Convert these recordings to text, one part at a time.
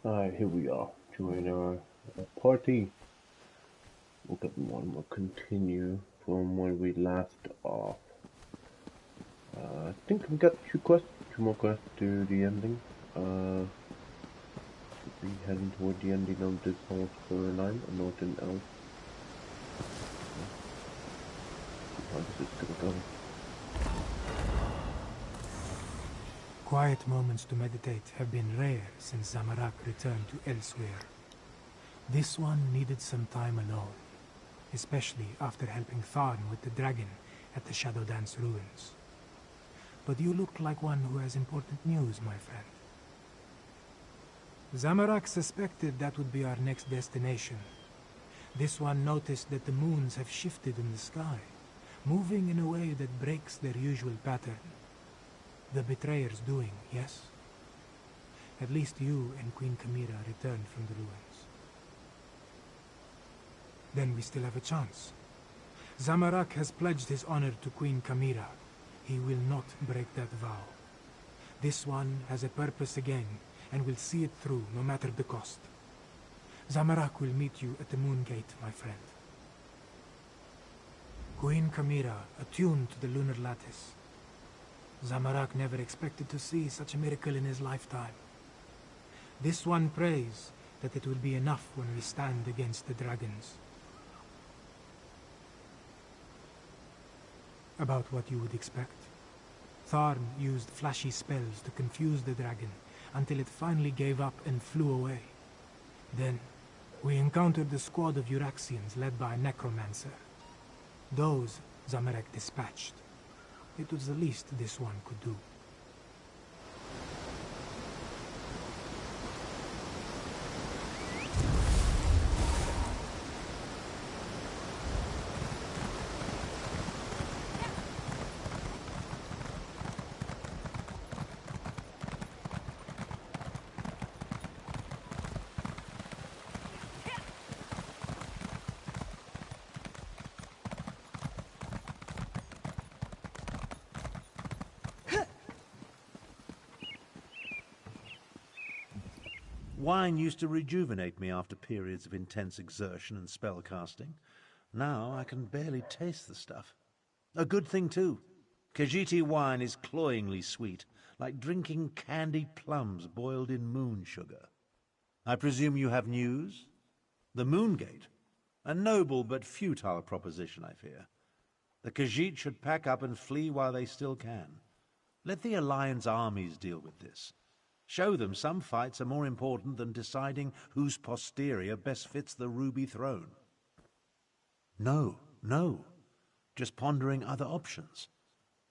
Alright, here we are. Join our party. Welcome everyone. We'll continue from where we left off. I think we got two more quests to the ending. Should be heading toward the ending of this whole storyline. A Northern Elf. How this is gonna go. Quiet moments to meditate have been rare since Zamorak returned to Elsewhere. This one needed some time alone, especially after helping Tharn with the dragon at the Shadow Dance ruins. But you look like one who has important news, my friend. Zamorak suspected that would be our next destination. This one noticed that the moons have shifted in the sky, moving in a way that breaks their usual pattern. The betrayer's doing, yes? At least you and Queen Kamira returned from the ruins. Then we still have a chance. Zamorak has pledged his honor to Queen Kamira. He will not break that vow. This one has a purpose again, and will see it through no matter the cost. Zamorak will meet you at the Moon Gate, my friend. Queen Kamira, attuned to the lunar lattice. Zamorak never expected to see such a miracle in his lifetime. This one prays that it will be enough when we stand against the dragons. About what you would expect. Tharn used flashy spells to confuse the dragon until it finally gave up and flew away. Then, we encountered a squad of Euraxians led by a necromancer. Those Zamorak dispatched. It was the least this one could do. Wine used to rejuvenate me after periods of intense exertion and spell casting. Now I can barely taste the stuff. A good thing, too. Khajiiti wine is cloyingly sweet, like drinking candied plums boiled in moon sugar. I presume you have news? The Moongate? A noble but futile proposition, I fear. The Khajiit should pack up and flee while they still can. Let the Alliance armies deal with this. Show them some fights are more important than deciding whose posterior best fits the Ruby Throne. No, no. Just pondering other options.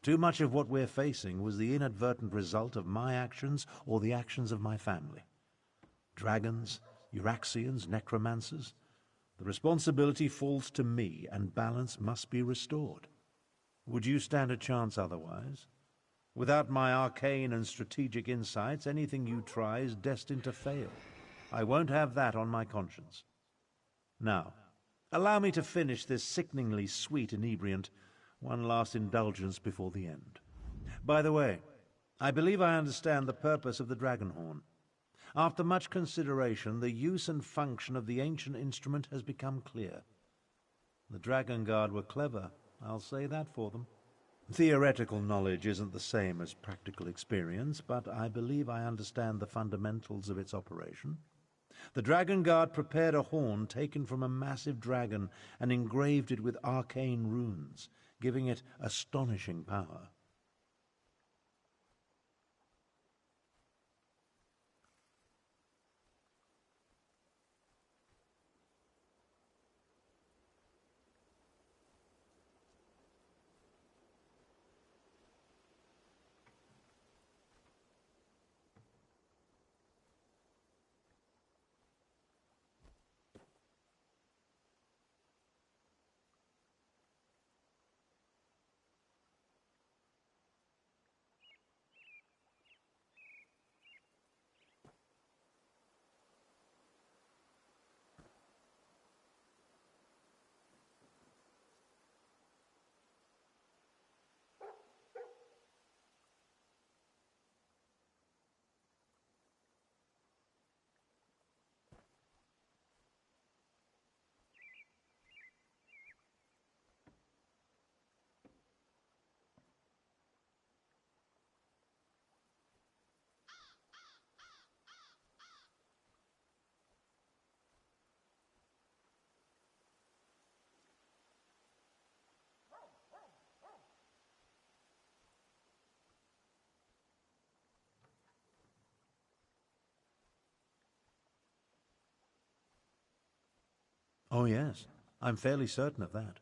Too much of what we're facing was the inadvertent result of my actions or the actions of my family. Dragons, Euraxians, necromancers. The responsibility falls to me, and balance must be restored. Would you stand a chance otherwise? Without my arcane and strategic insights, anything you try is destined to fail. I won't have that on my conscience. Now, allow me to finish this sickeningly sweet inebriant, one last indulgence before the end. By the way, I believe I understand the purpose of the Dragonhorn. After much consideration, the use and function of the ancient instrument has become clear. The Dragon Guard were clever, I'll say that for them. Theoretical knowledge isn't the same as practical experience, but I believe I understand the fundamentals of its operation. The Dragon Guard prepared a horn taken from a massive dragon and engraved it with arcane runes, giving it astonishing power. Oh yes, I'm fairly certain of that.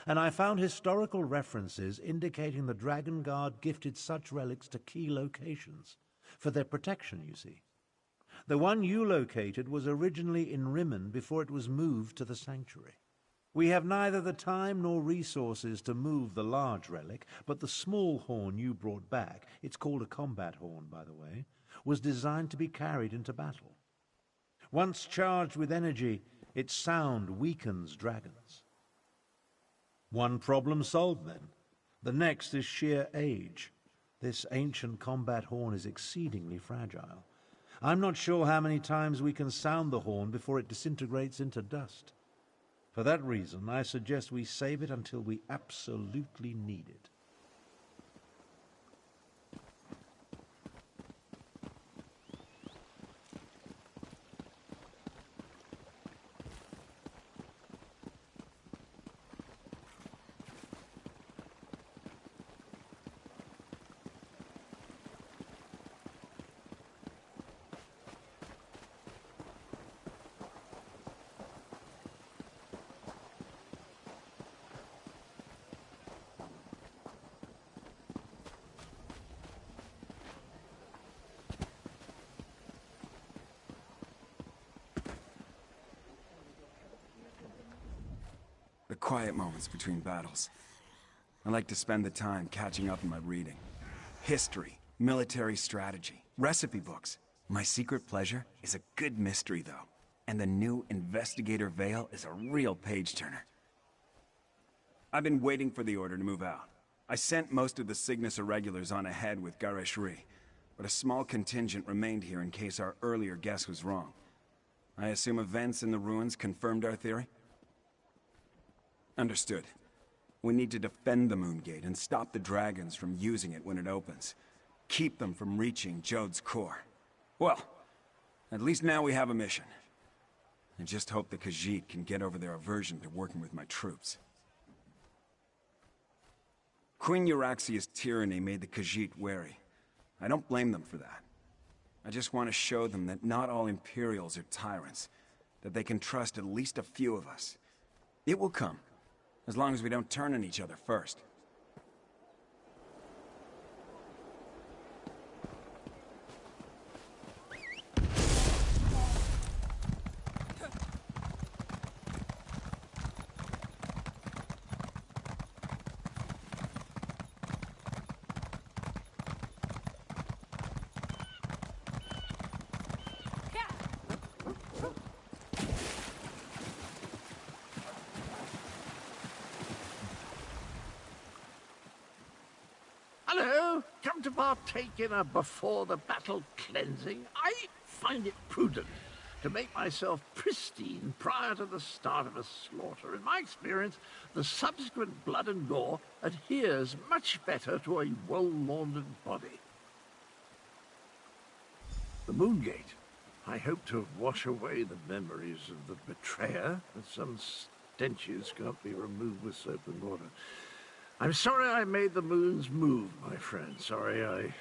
And I found historical references indicating the Dragon Guard gifted such relics to key locations. For their protection, you see. The one you located was originally in Rimmen before it was moved to the Sanctuary. We have neither the time nor resources to move the large relic, but the small horn you brought back, it's called a combat horn, by the way, was designed to be carried into battle. Once charged with energy, its sound weakens dragons. One problem solved, then. The next is sheer age. This ancient combat horn is exceedingly fragile. I'm not sure how many times we can sound the horn before it disintegrates into dust. For that reason, I suggest we save it until we absolutely need it. The quiet moments between battles. I like to spend the time catching up in my reading. History, military strategy, recipe books. My secret pleasure is a good mystery, though. And the new Investigator Vale is a real page-turner. I've been waiting for the order to move out. I sent most of the Cygnus Irregulars on ahead with Gareshri, but a small contingent remained here in case our earlier guess was wrong. I assume events in the ruins confirmed our theory? Understood. We need to defend the Moongate and stop the dragons from using it when it opens. Keep them from reaching Jode's core. Well, at least now we have a mission. I just hope the Khajiit can get over their aversion to working with my troops. Queen Euraxia's tyranny made the Khajiit wary. I don't blame them for that. I just want to show them that not all Imperials are tyrants, that they can trust at least a few of us. It will come. As long as we don't turn on each other first. Hello, come to partake in a before-the-battle cleansing? I find it prudent to make myself pristine prior to the start of a slaughter. In my experience, the subsequent blood and gore adheres much better to a well-laundered body. The Moongate. I hope to wash away the memories of the betrayer, but some stenches can't be removed with soap and water. I'm sorry I made the moons move, my friend. Sorry I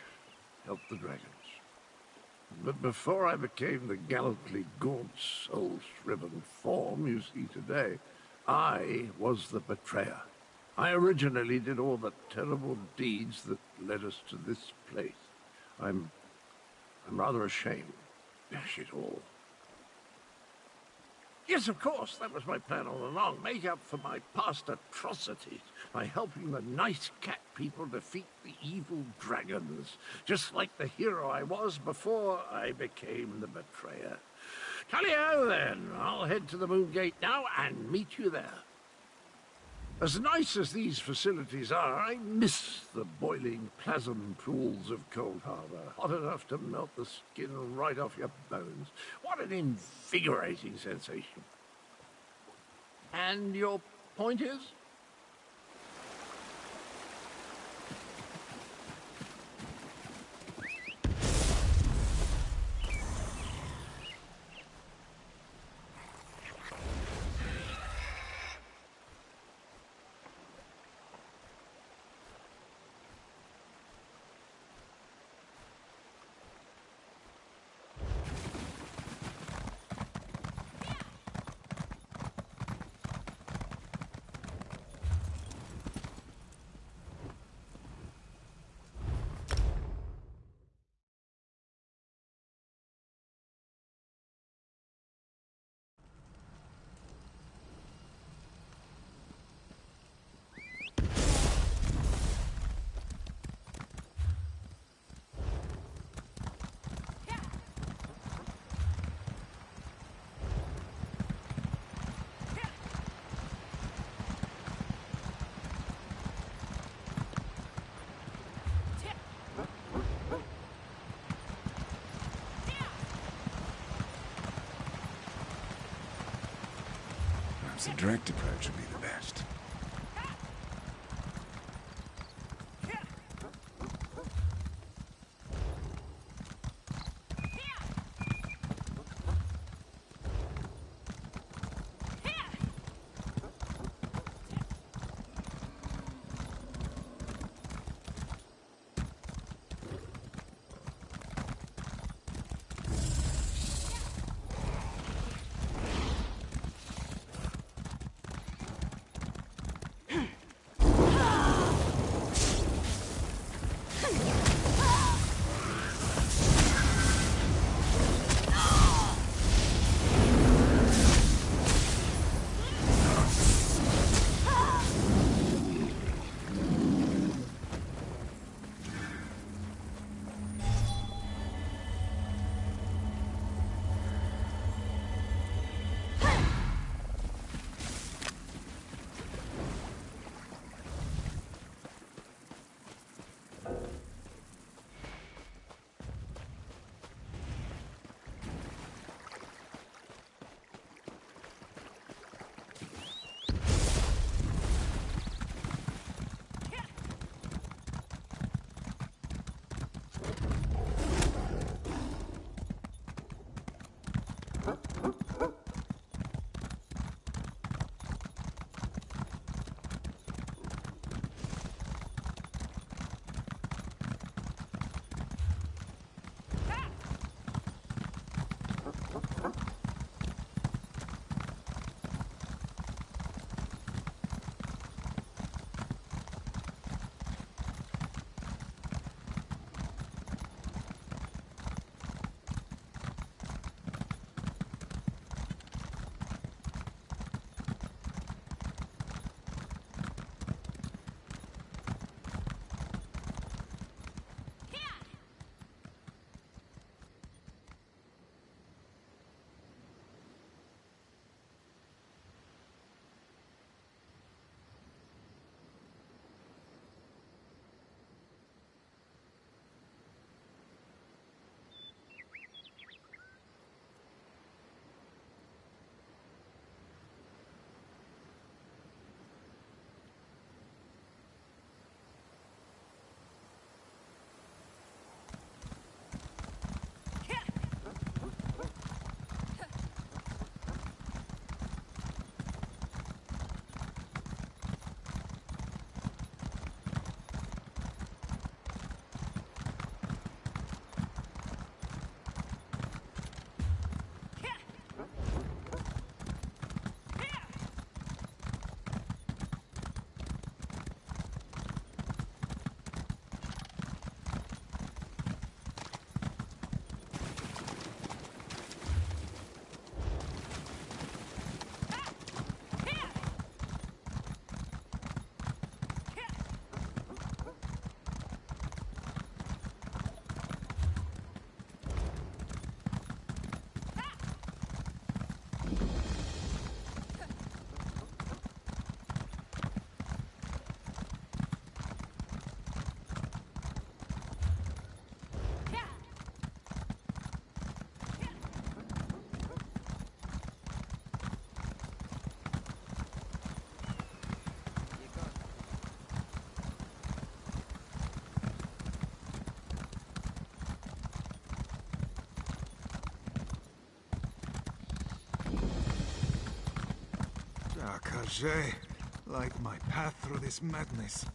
helped the dragons. But before I became the gallantly gaunt, soul-shriven form you see today, I was the betrayer. I originally did all the terrible deeds that led us to this place. I'm rather ashamed. Dash it all. Yes, of course, that was my plan all along. Make up for my past atrocities by helping the nice cat people defeat the evil dragons, just like the hero I was before I became the betrayer. Tally-ho, then. I'll head to the Moongate now and meet you there. As nice as these facilities are, I miss the boiling plasm pools of Cold Harbor, hot enough to melt the skin right off your bones. What an invigorating sensation. And your point is? Perhaps a direct approach would be the best. Akajay, light my path through this madness.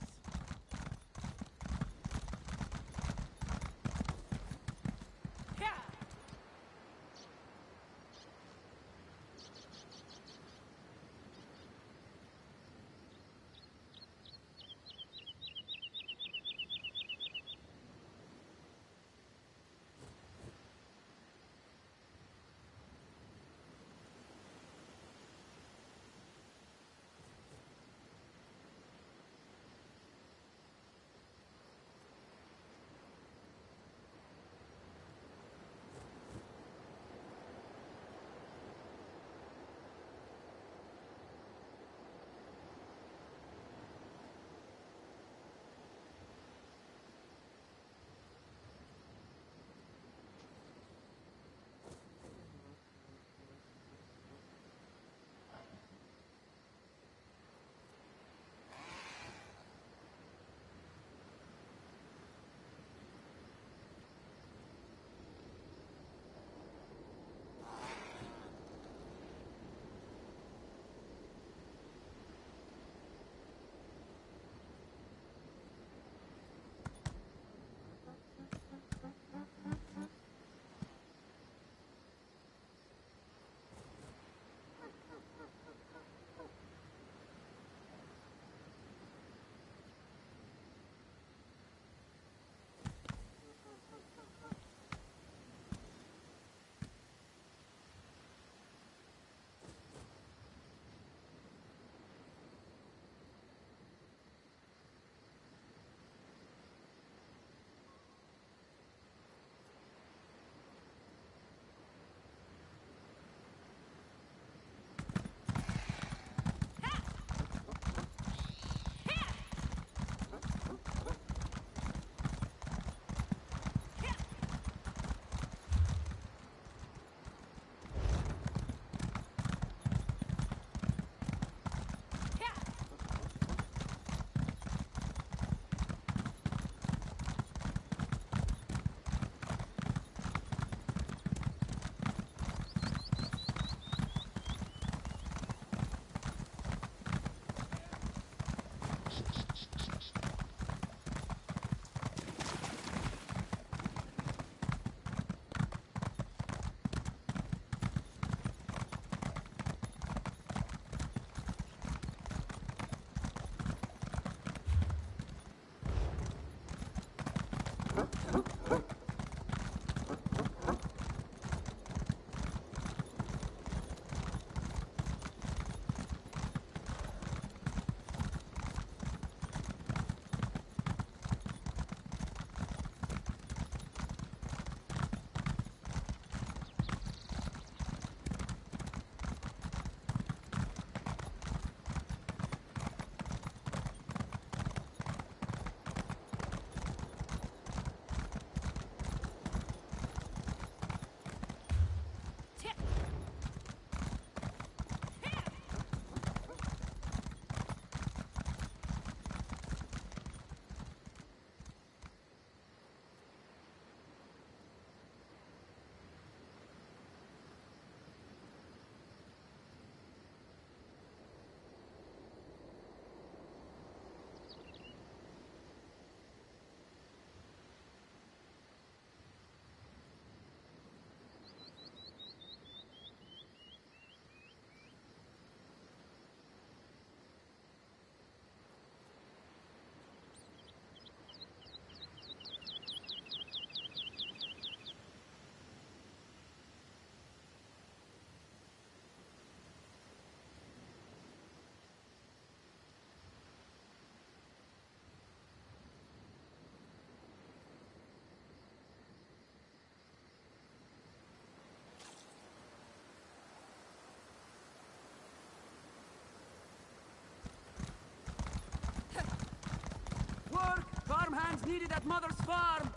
needed at Mother's farm.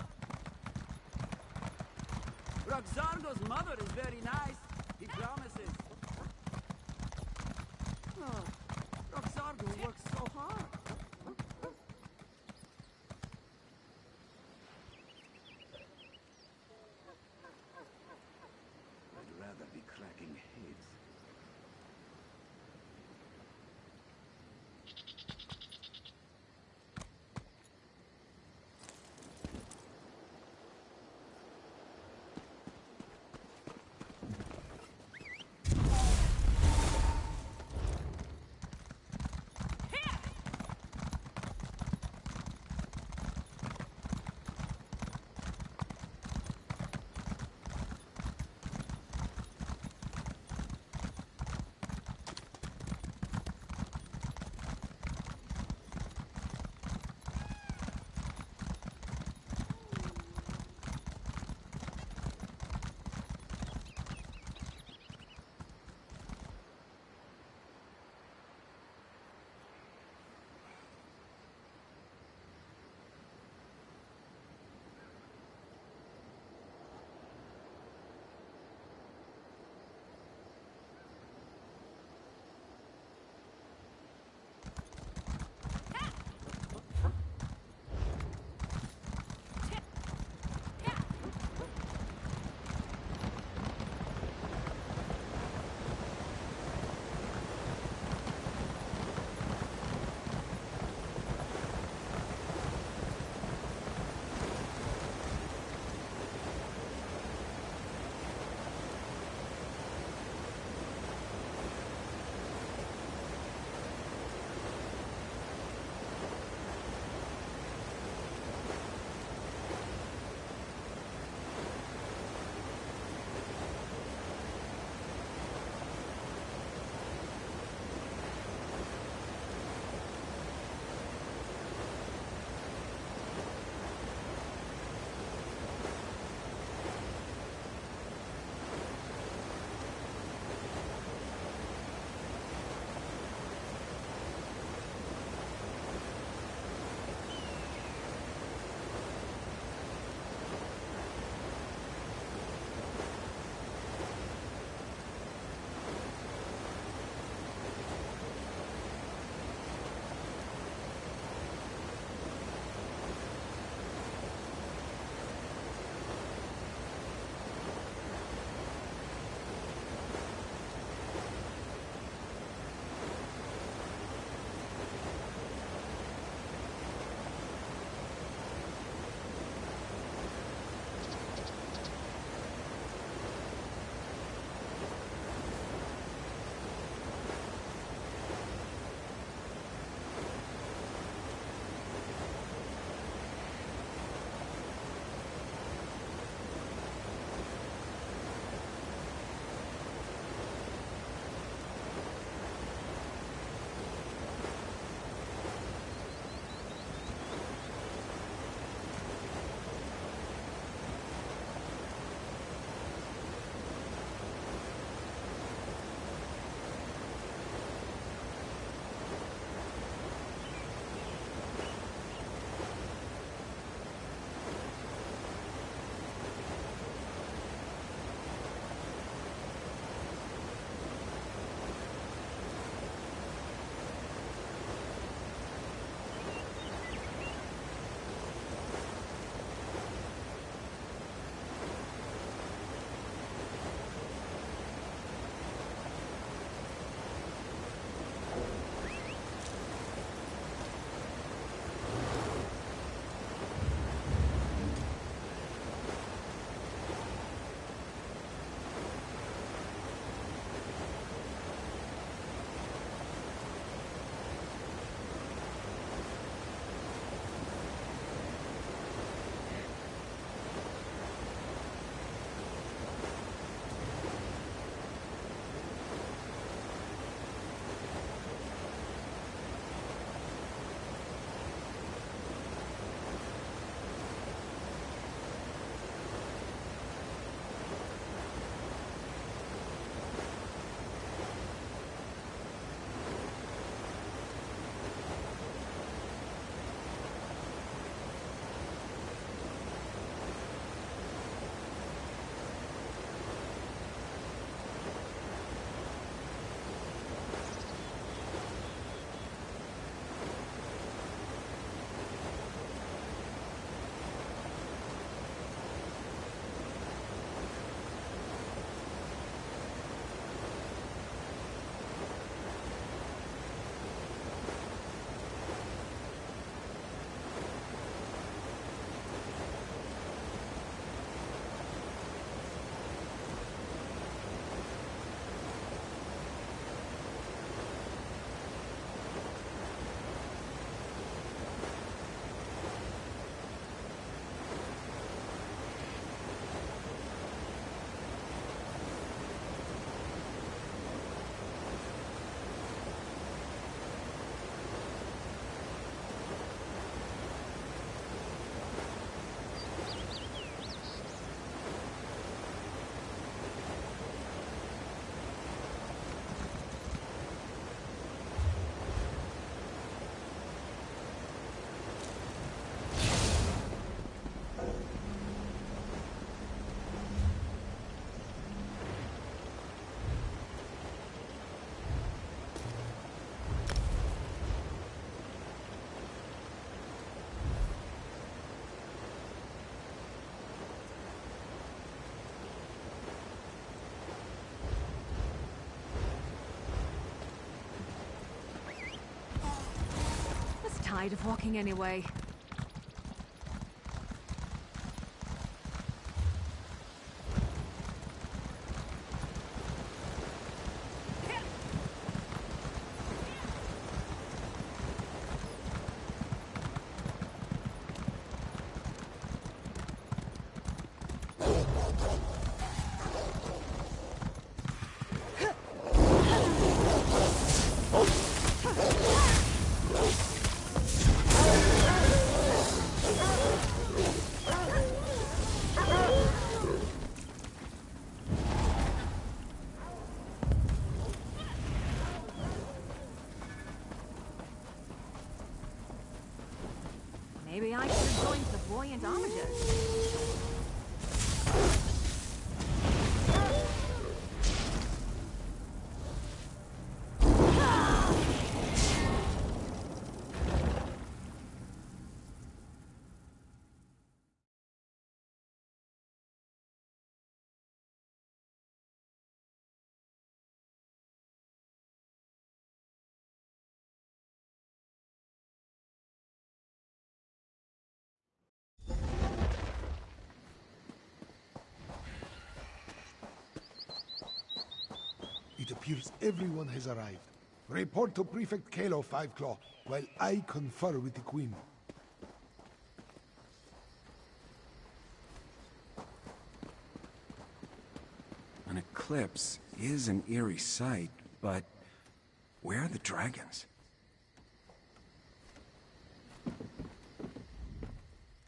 Roxargo's mother is very nice. He promises. Oh, Roxargo works so hard. I'd rather be cracking heads. Here! tired of walking anyway. Maybe I should have joined the buoyant armatures. It appears everyone has arrived. Report to Prefect Kalo, Fiveclaw, while I confer with the Queen. An eclipse is an eerie sight, but where are the dragons?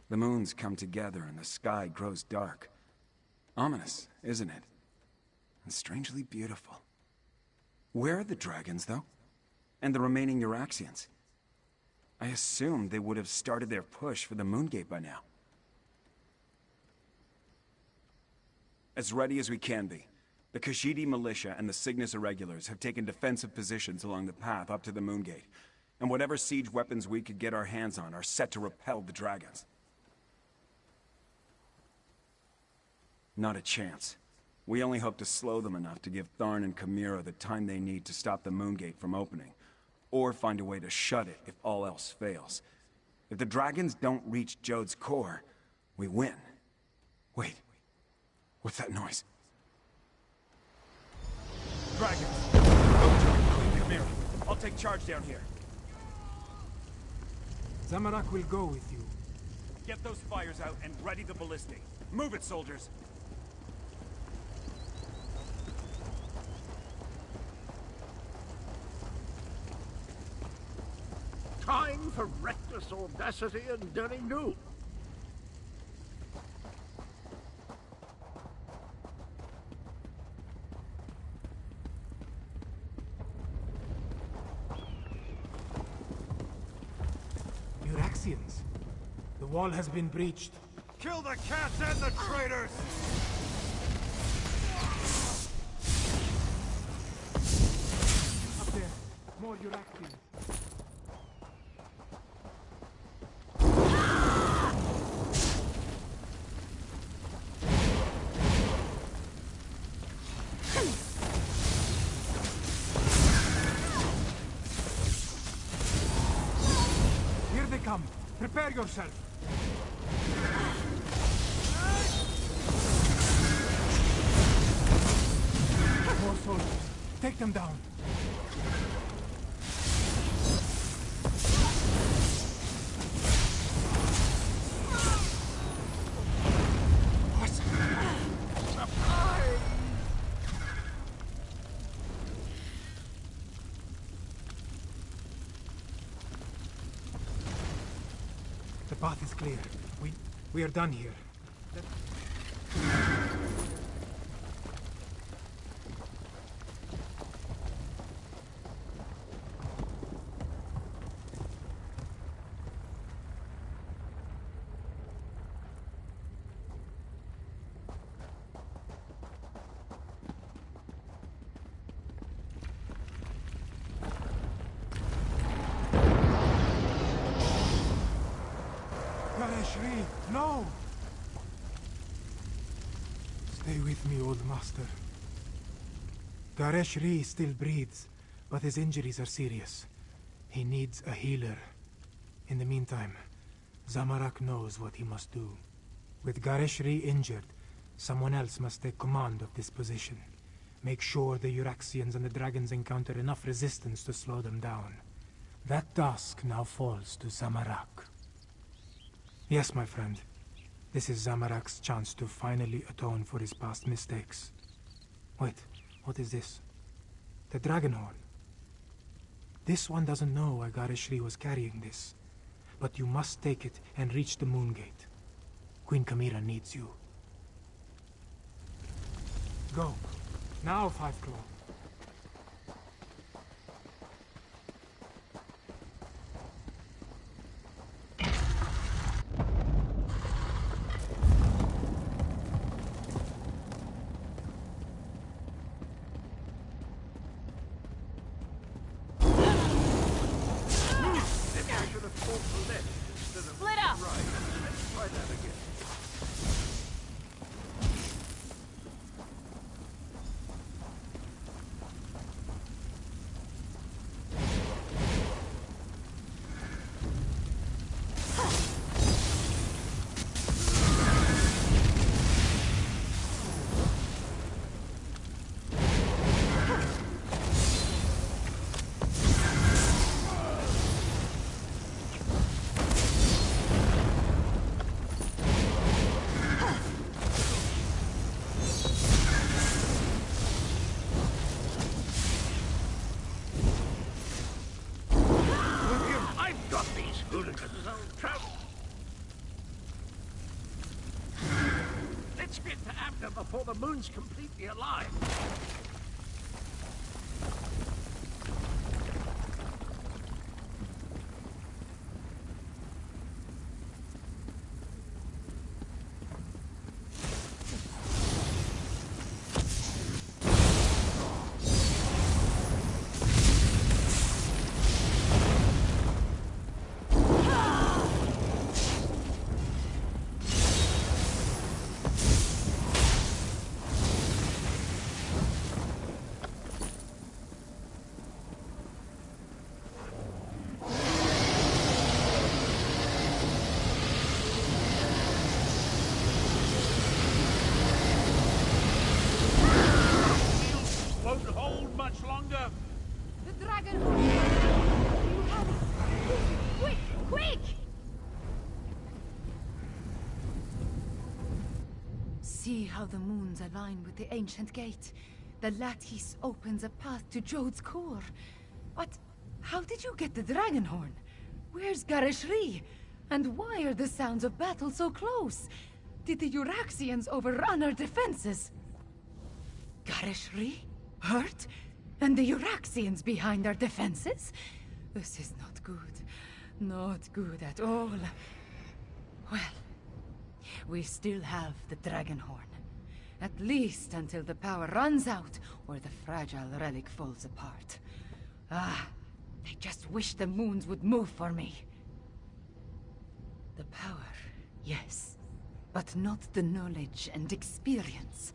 The moons come together and the sky grows dark. Ominous, isn't it? And strangely beautiful. Where are the dragons, though? And the remaining Euraxians? I assumed they would have started their push for the Moongate by now. As ready as we can be. The Khajiit militia and the Cygnus Irregulars have taken defensive positions along the path up to the Moongate, and whatever siege weapons we could get our hands on are set to repel the dragons. Not a chance. We only hope to slow them enough to give Tharn and Chimera the time they need to stop the Moongate from opening, or find a way to shut it if all else fails. If the dragons don't reach Jode's core, we win. Wait, what's that noise? Dragons! Go join Queen Chimera. I'll take charge down here. Zamorak will go with you. Get those fires out and ready the ballistic. Move it, soldiers! Time for reckless audacity and daring do. Euraxians. The wall has been breached. Kill the cats and the traitors! Up there. More Euraxians. Here they come. Prepare yourself. More soldiers. Take them down. The path is clear. We are done here. Gareshri, no! Stay with me, old master. Gareshri still breathes, but his injuries are serious. He needs a healer. In the meantime, Zamorak knows what he must do. With Gareshri injured, someone else must take command of this position. Make sure the Euraxians and the dragons encounter enough resistance to slow them down. That task now falls to Zamorak. Yes, my friend. This is Zamorak's chance to finally atone for his past mistakes. Wait, what is this? The Dragonhorn. This one doesn't know why Gareshri was carrying this. But you must take it and reach the Moon Gate. Queen Kamira needs you. Go. Now, Five Claw. Split up! Try that again. Let's get to Abner before the moon's completely alive. Won't hold much longer. The Dragonhorn! You have it! Quick! Quick! See how the moons align with the ancient gate. The lattice opens a path to Jode's core. But how did you get the Dragonhorn? Where's Gareshri? And why are the sounds of battle so close? Did the Euraxians overrun our defenses? Gareshri? Hurt? And the Euraxians behind our defenses? This is not good. Not good at all. Well, we still have the Dragonhorn. At least until the power runs out, or the fragile relic falls apart. Ah, I just wish the moons would move for me. The power, yes. But not the knowledge and experience.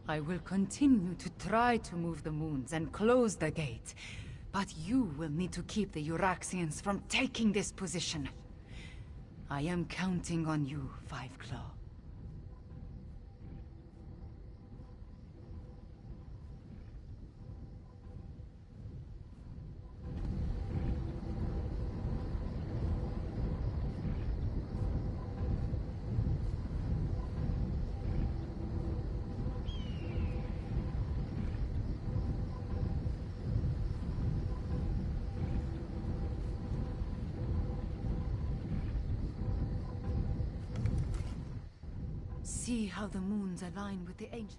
I will continue to try to move the moons and close the gate. But you will need to keep the Euraxians from taking this position. I am counting on you, Five Claw. See how the moons align with the ancient...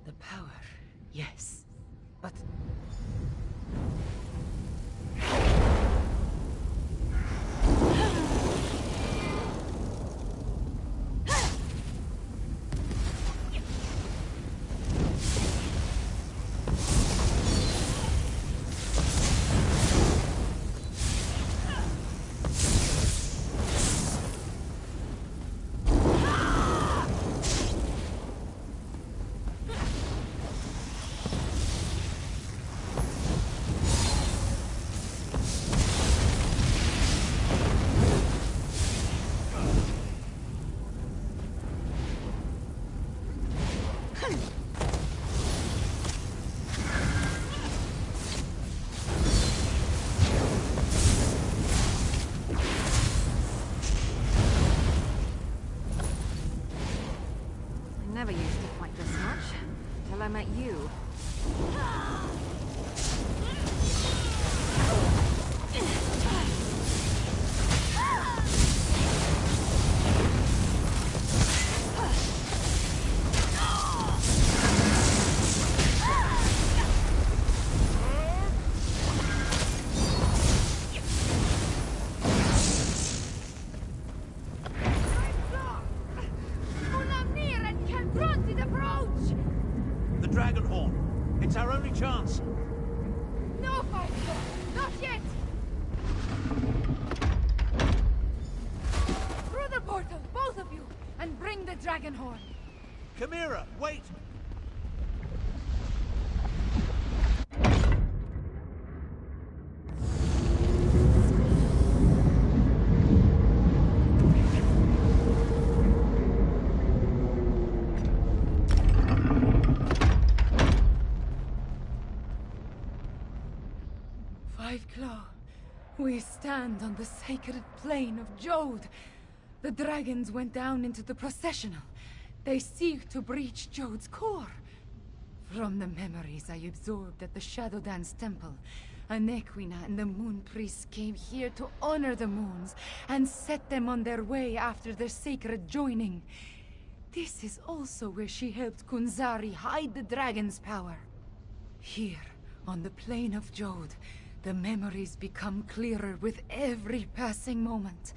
The power, yes. But... I met you. The Dragonhorn. It's our only chance. No, Fighter! Not yet! Through the portal, both of you, and bring the Dragonhorn. Chimera, wait! Fiveclaw, we stand on the sacred plane of Jode. The dragons went down into the processional. They seek to breach Jode's core. From the memories I absorbed at the Shadow Dance Temple, Anequina and the Moon Priests came here to honor the moons and set them on their way after their sacred joining. This is also where she helped Kunzari hide the dragon's power. Here, on the plane of Jode, the memories become clearer with every passing moment.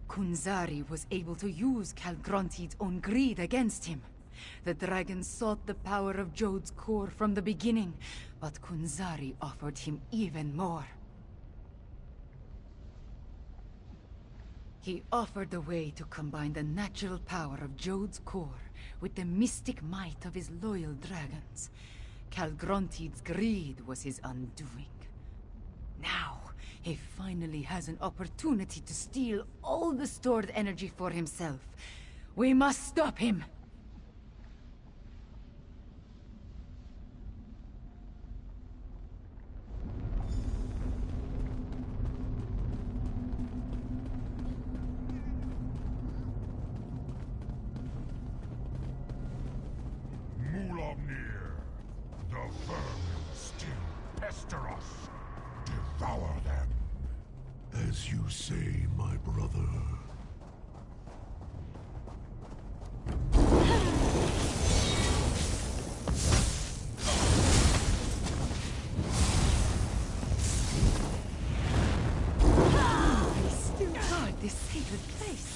Kunzari was able to use Calgronti's own greed against him. The dragon sought the power of Jode's core from the beginning, but Kunzari offered him even more. He offered a way to combine the natural power of Jode's core with the mystic might of his loyal dragons. Calgronti's greed was his undoing. Now, he finally has an opportunity to steal all the stored energy for himself. We must stop him! Mulamnir, the vermin still pester us. Devour them. As you say, my brother. They still guard this sacred place.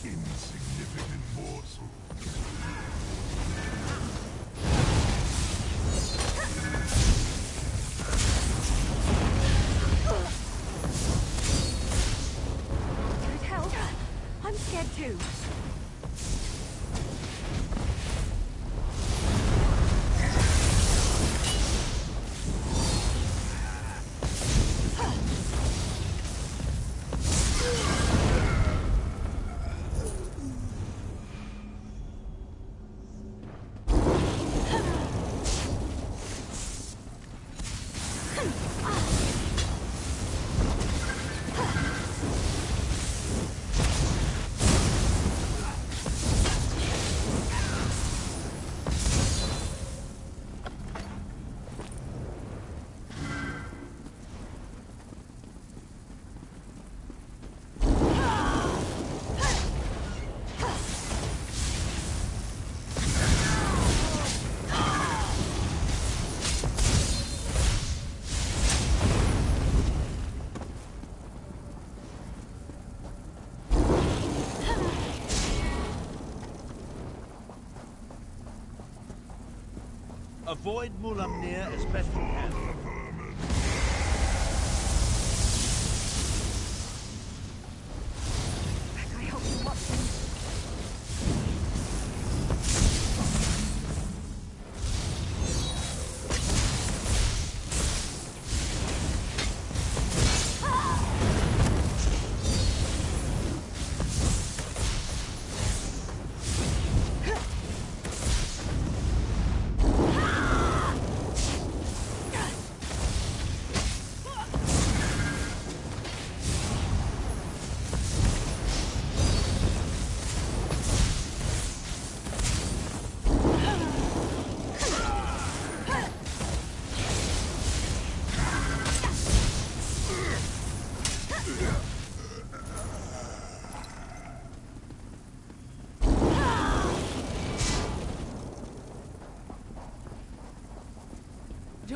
Insignificant morsel. Can it help? I'm scared too. Avoid Mulamnir as best you can. I hope you watch him.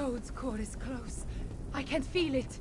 Jode's core is close. I can feel it.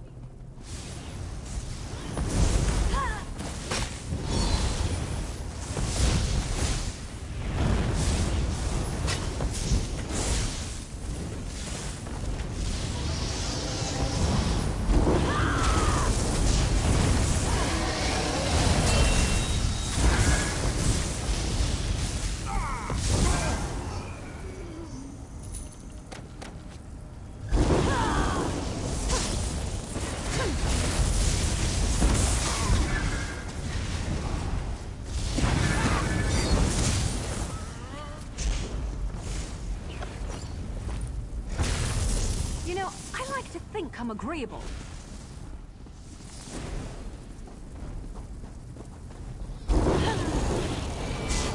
You know, I like to think I'm agreeable.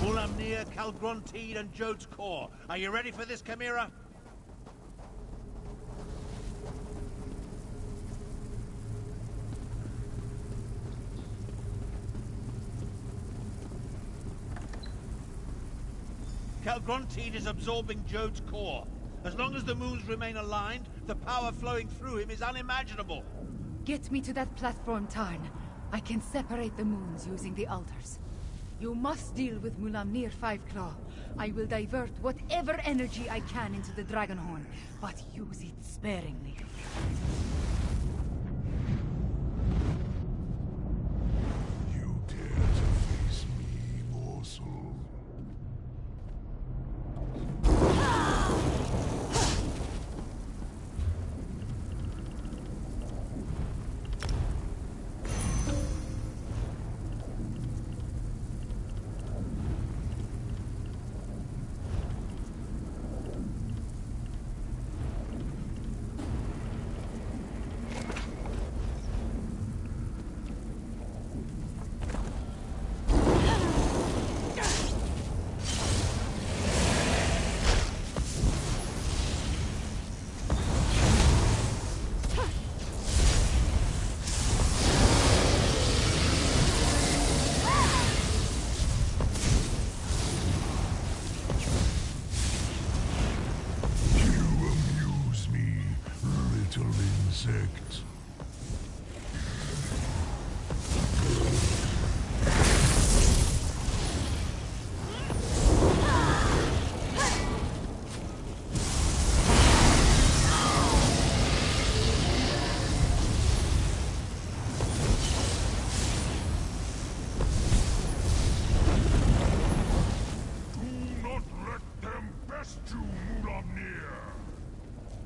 Mulamnir, Calgronteed, and Jode's core. Are you ready for this, Chimera? Calgronteed is absorbing Jode's core. As long as the moons remain aligned, the power flowing through him is unimaginable. Get me to that platform, Tarn. I can separate the moons using the altars. You must deal with Mulamnir Fiveclaw. I will divert whatever energy I can into the Dragonhorn, but use it sparingly. You dare to face me, morsel? Insect.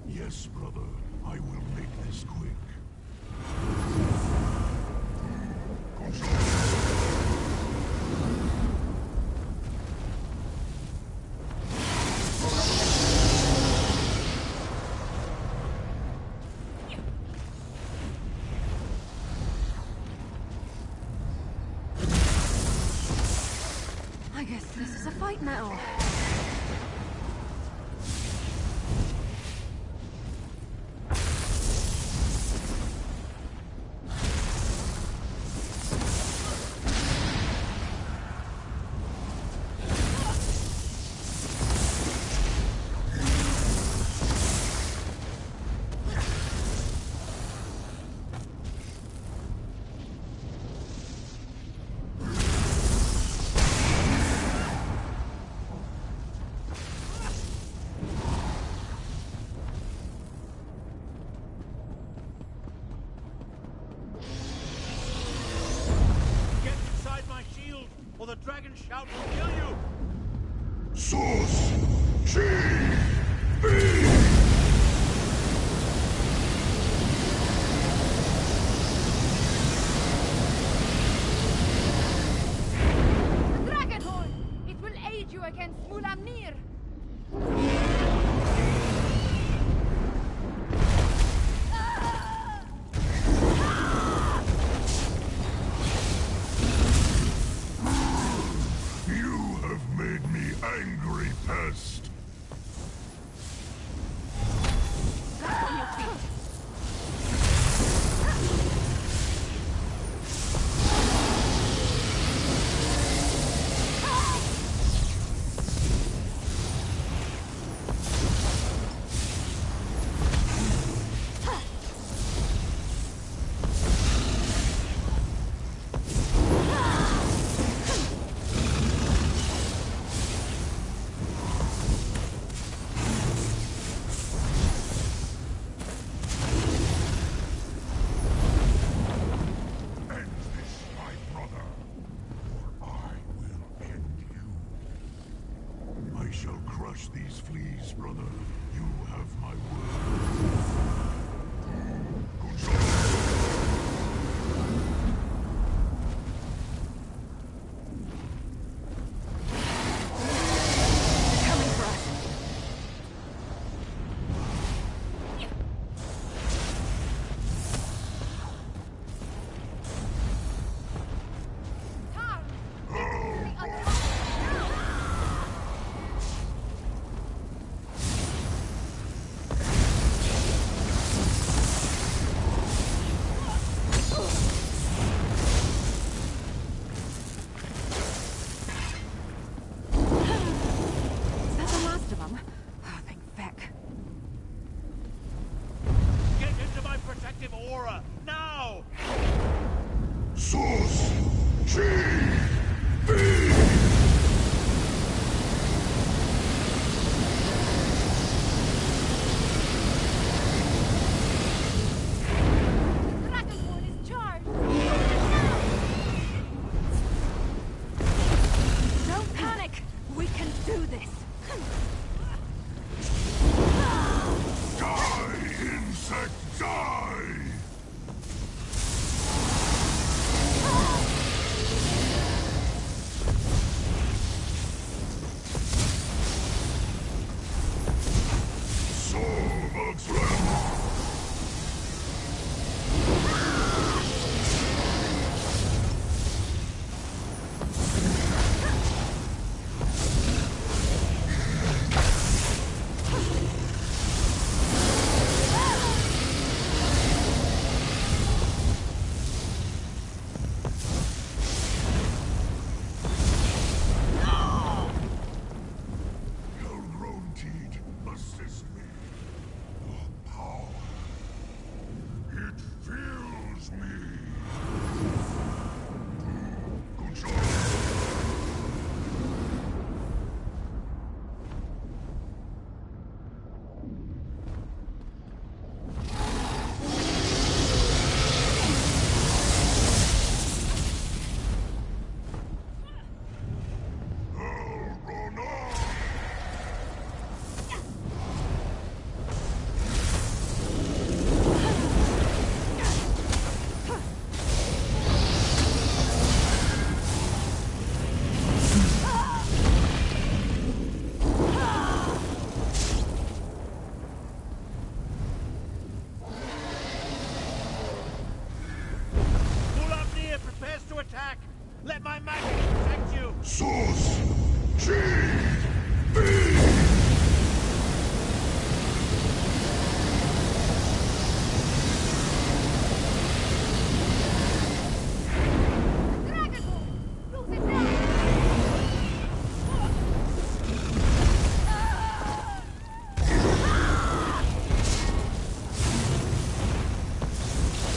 Yes, brother. I will make this quick. I guess this is a fight now. or the dragon shout will kill you! Source! G! Dragonhorn! It will aid you against Mulamnir! Angry pest! On your feet! I shall crush these fleas, brother. You have my word. Good job. Source GB! Don't panic! We can do this! Die, insect, die! Assist me. Your power. It fills me. Good job. Attack! Let my magic protect you! Source GB!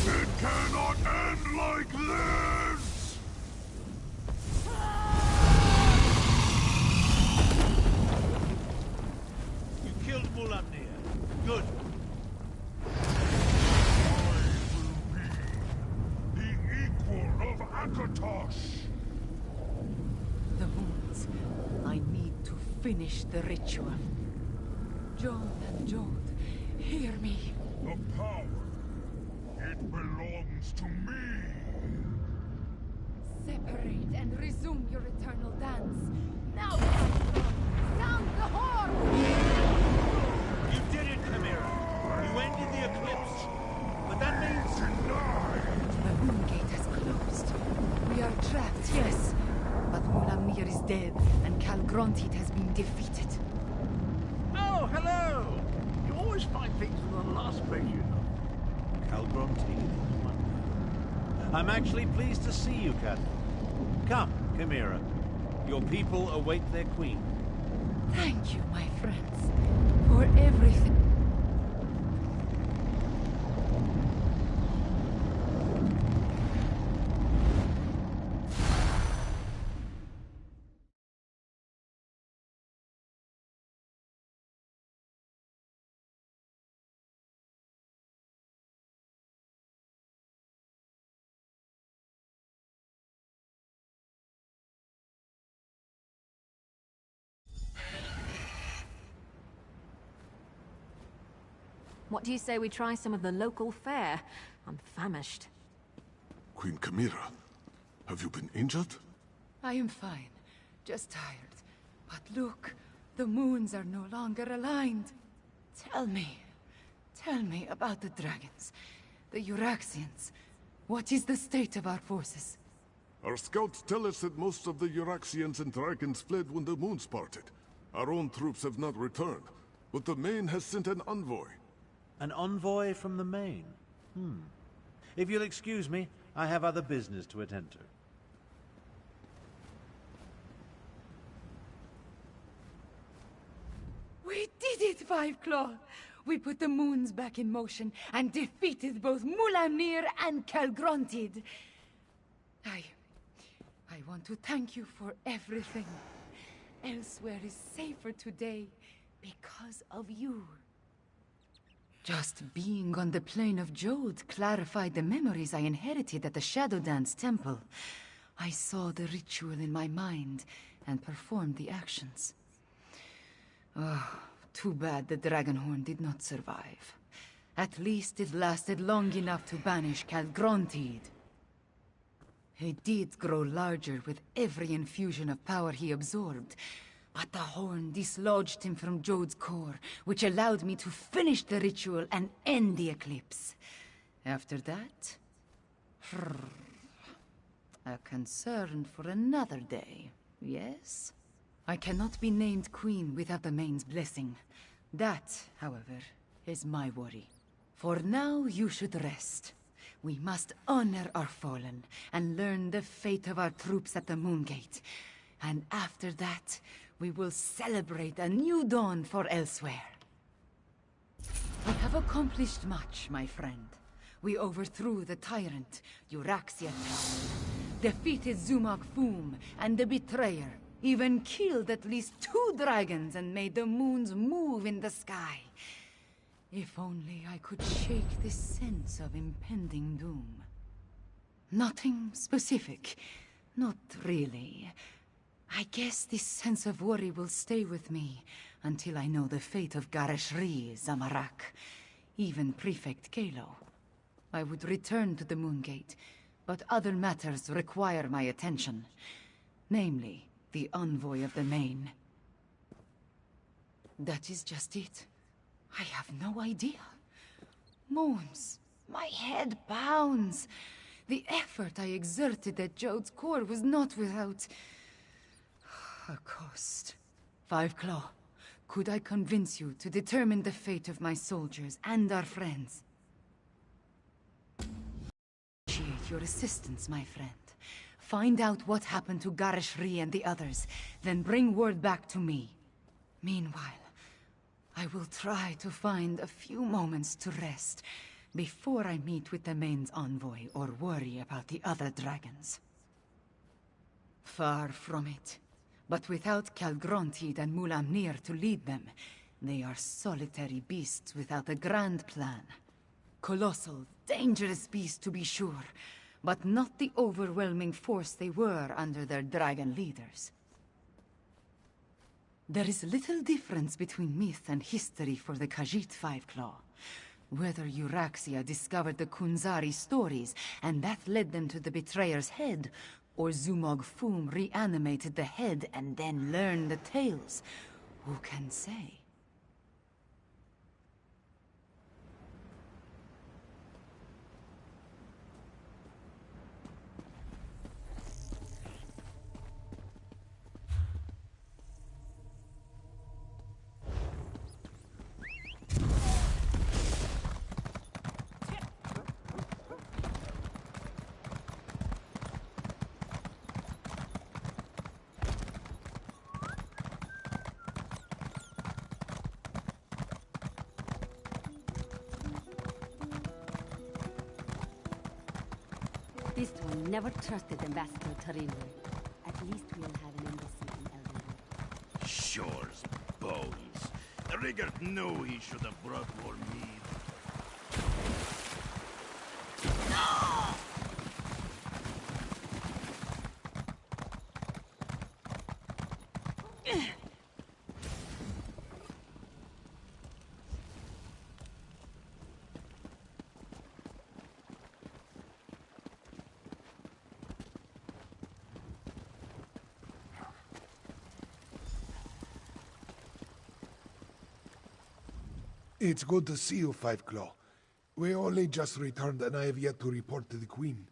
It cannot end like this! You killed Mulamnir. Good. I will be the equal of Akatosh! The wounds. I need to finish the ritual. John and Jode, hear me. The power, it belongs to me! Separate and resume your eternal dance. Now, sound the horn! You did it, Chimera. You ended the eclipse. But that means... The moon gate has closed. We are trapped, yes. But Mulamnir is dead, and Calgrontit has been defeated. Oh, hello! You always find things in the last place, you know. Calgrontit. I'm actually pleased to see you, Captain. Come, Chimera. Your people await their queen. Thank you, my friends, for everything. What do you say we try some of the local fare? I'm famished. Queen Chimera, have you been injured? I am fine. Just tired. But look, the moons are no longer aligned. Tell me about the dragons, the Euraxians. What is the state of our forces? Our scouts tell us that most of the Euraxians and dragons fled when the moons parted. Our own troops have not returned, but the Main has sent an envoy. An envoy from the Main? If you'll excuse me, I have other business to attend to. We did it, Five Claw! We put the moons back in motion and defeated both Mulamnir and Calgrontid. I want to thank you for everything. Elsewhere is safer today because of you. Just being on the plane of Jode clarified the memories I inherited at the Shadow Dance Temple. I saw the ritual in my mind and performed the actions. Oh, too bad the Dragonhorn did not survive. At least it lasted long enough to banish Calgrontid. He did grow larger with every infusion of power he absorbed, but the horn dislodged him from Jode's core, which allowed me to finish the ritual and end the eclipse. After that... a concern for another day, yes? I cannot be named queen without the Main's blessing. That, however, is my worry. For now, you should rest. We must honor our fallen and learn the fate of our troops at the Moongate. And after that, we will celebrate a new dawn for elsewhere. We have accomplished much, my friend. We overthrew the tyrant, Euraxia, defeated Zumog Foom and the Betrayer, even killed at least 2 dragons and made the moons move in the sky. If only I could shake this sense of impending doom. Nothing specific. Not really. I guess this sense of worry will stay with me until I know the fate of Gareshri, Zamorak, even Prefect Kalo. I would return to the Moongate, but other matters require my attention. Namely, the envoy of the Main. That is just it. I have no idea. Moons, my head pounds. The effort I exerted at Jode's core was not without a cost. Five Claw, could I convince you to determine the fate of my soldiers and our friends? Appreciate your assistance, my friend. Find out what happened to Gareshri and the others, then bring word back to me. Meanwhile, I will try to find a few moments to rest before I meet with the Main's envoy or worry about the other dragons. Far from it. But without Calgrontid and Mulamnir to lead them, they are solitary beasts without a grand plan. Colossal, dangerous beasts to be sure, but not the overwhelming force they were under their dragon leaders. There is little difference between myth and history for the Khajiit Five Claw. Whether Euraxia discovered the Kunzari stories, and that led them to the Betrayer's head, or Zumog Foom reanimated the head and then learned the tales, who can say? This one never trusted Ambassador Tarinwe. At least we'll have an embassy in Elden. Shore's bones. The Rigard knew he should have brought more meat. It's good to see you, Five Claw. We only just returned and I have yet to report to the Queen.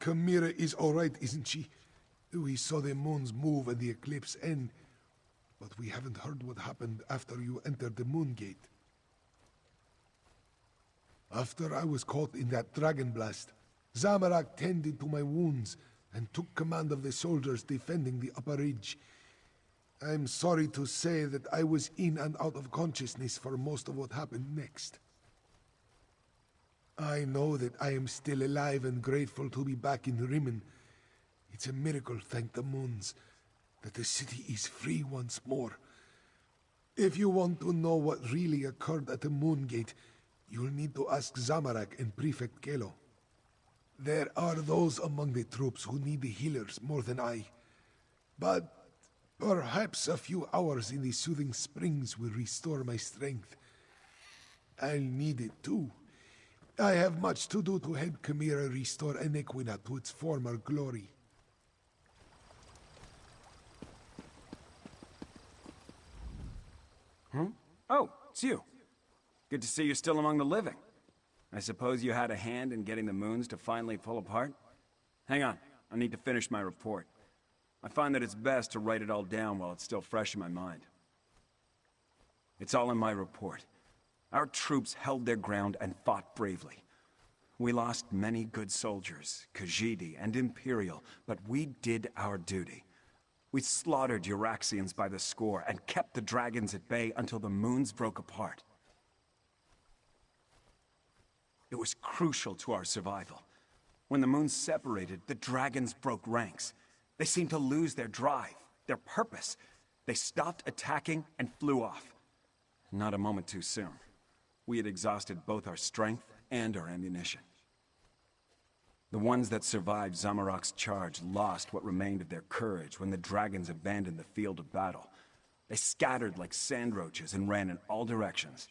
Chimera is alright, isn't she? We saw the moons move and the eclipse end, but we haven't heard what happened after you entered the Moon Gate. After I was caught in that dragon blast, Zamorak tended to my wounds and took command of the soldiers defending the upper ridge. I'm sorry to say that I was in and out of consciousness for most of what happened next. I know that I am still alive and grateful to be back in Rimmen. It's a miracle, thank the moons, that the city is free once more. If you want to know what really occurred at the Moon Gate, you'll need to ask Zamorak and Prefect Kalo. There are those among the troops who need the healers more than I. But perhaps a few hours in the soothing springs will restore my strength. I'll need it too. I have much to do to help Chimera restore Enequina to its former glory. Oh, it's you. Good to see you're still among the living. I suppose you had a hand in getting the moons to finally fall apart? Hang on, I need to finish my report. I find that it's best to write it all down while it's still fresh in my mind. It's all in my report. Our troops held their ground and fought bravely. We lost many good soldiers, Khajiit and Imperial, but we did our duty. We slaughtered Euraxians by the score and kept the dragons at bay until the moons broke apart. It was crucial to our survival. When the moons separated, the dragons broke ranks. They seemed to lose their drive, their purpose. They stopped attacking and flew off. Not a moment too soon. We had exhausted both our strength and our ammunition. The ones that survived Zamorak's charge lost what remained of their courage when the dragons abandoned the field of battle. They scattered like sand roaches and ran in all directions.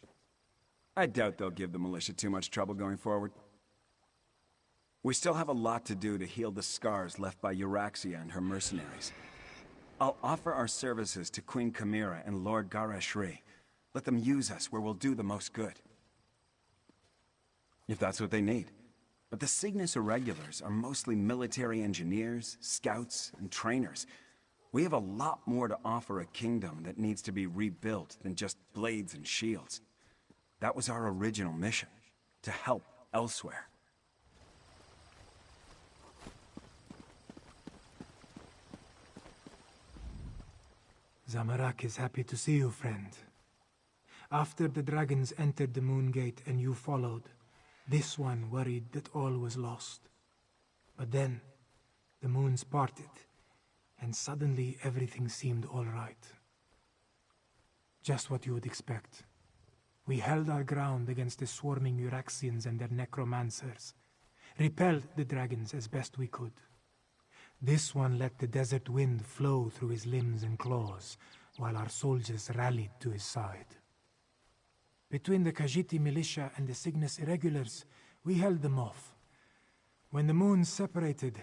I doubt they'll give the militia too much trouble going forward. We still have a lot to do to heal the scars left by Euraxia and her mercenaries. I'll offer our services to Queen Chimera and Lord Garashri. Let them use us where we'll do the most good. If that's what they need. But the Cygnus Irregulars are mostly military engineers, scouts, and trainers. We have a lot more to offer a kingdom that needs to be rebuilt than just blades and shields. That was our original mission, to help elsewhere. Zamorak is happy to see you, friend. After the dragons entered the Moon Gate and you followed, this one worried that all was lost. But then, the moons parted, and suddenly everything seemed all right. Just what you would expect. We held our ground against the swarming Euraxians and their necromancers, repelled the dragons as best we could. This one let the desert wind flow through his limbs and claws, while our soldiers rallied to his side. Between the Khajiit militia and the Cygnus Irregulars, we held them off. When the moons separated,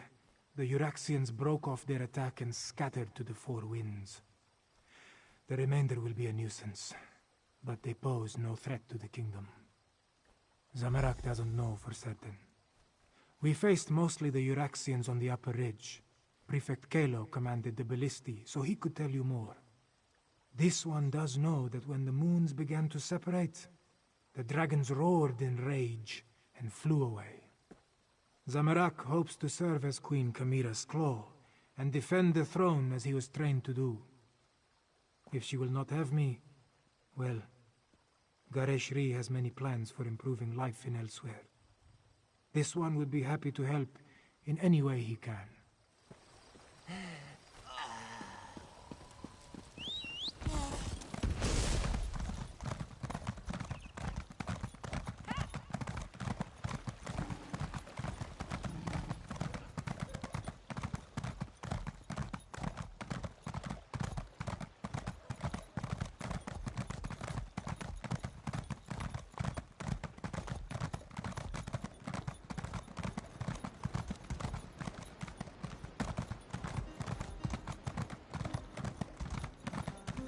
the Euraxians broke off their attack and scattered to the four winds. The remainder will be a nuisance, but they pose no threat to the kingdom. Zamorak doesn't know for certain. We faced mostly the Euraxians on the upper ridge. Prefect Kalo commanded the Ballisti, so he could tell you more. This one does know that when the moons began to separate, the dragons roared in rage and flew away. Zamorak hopes to serve as Queen Chimera's claw and defend the throne as he was trained to do. If she will not have me, well, Gareshri has many plans for improving life in elsewhere. This one would be happy to help in any way he can.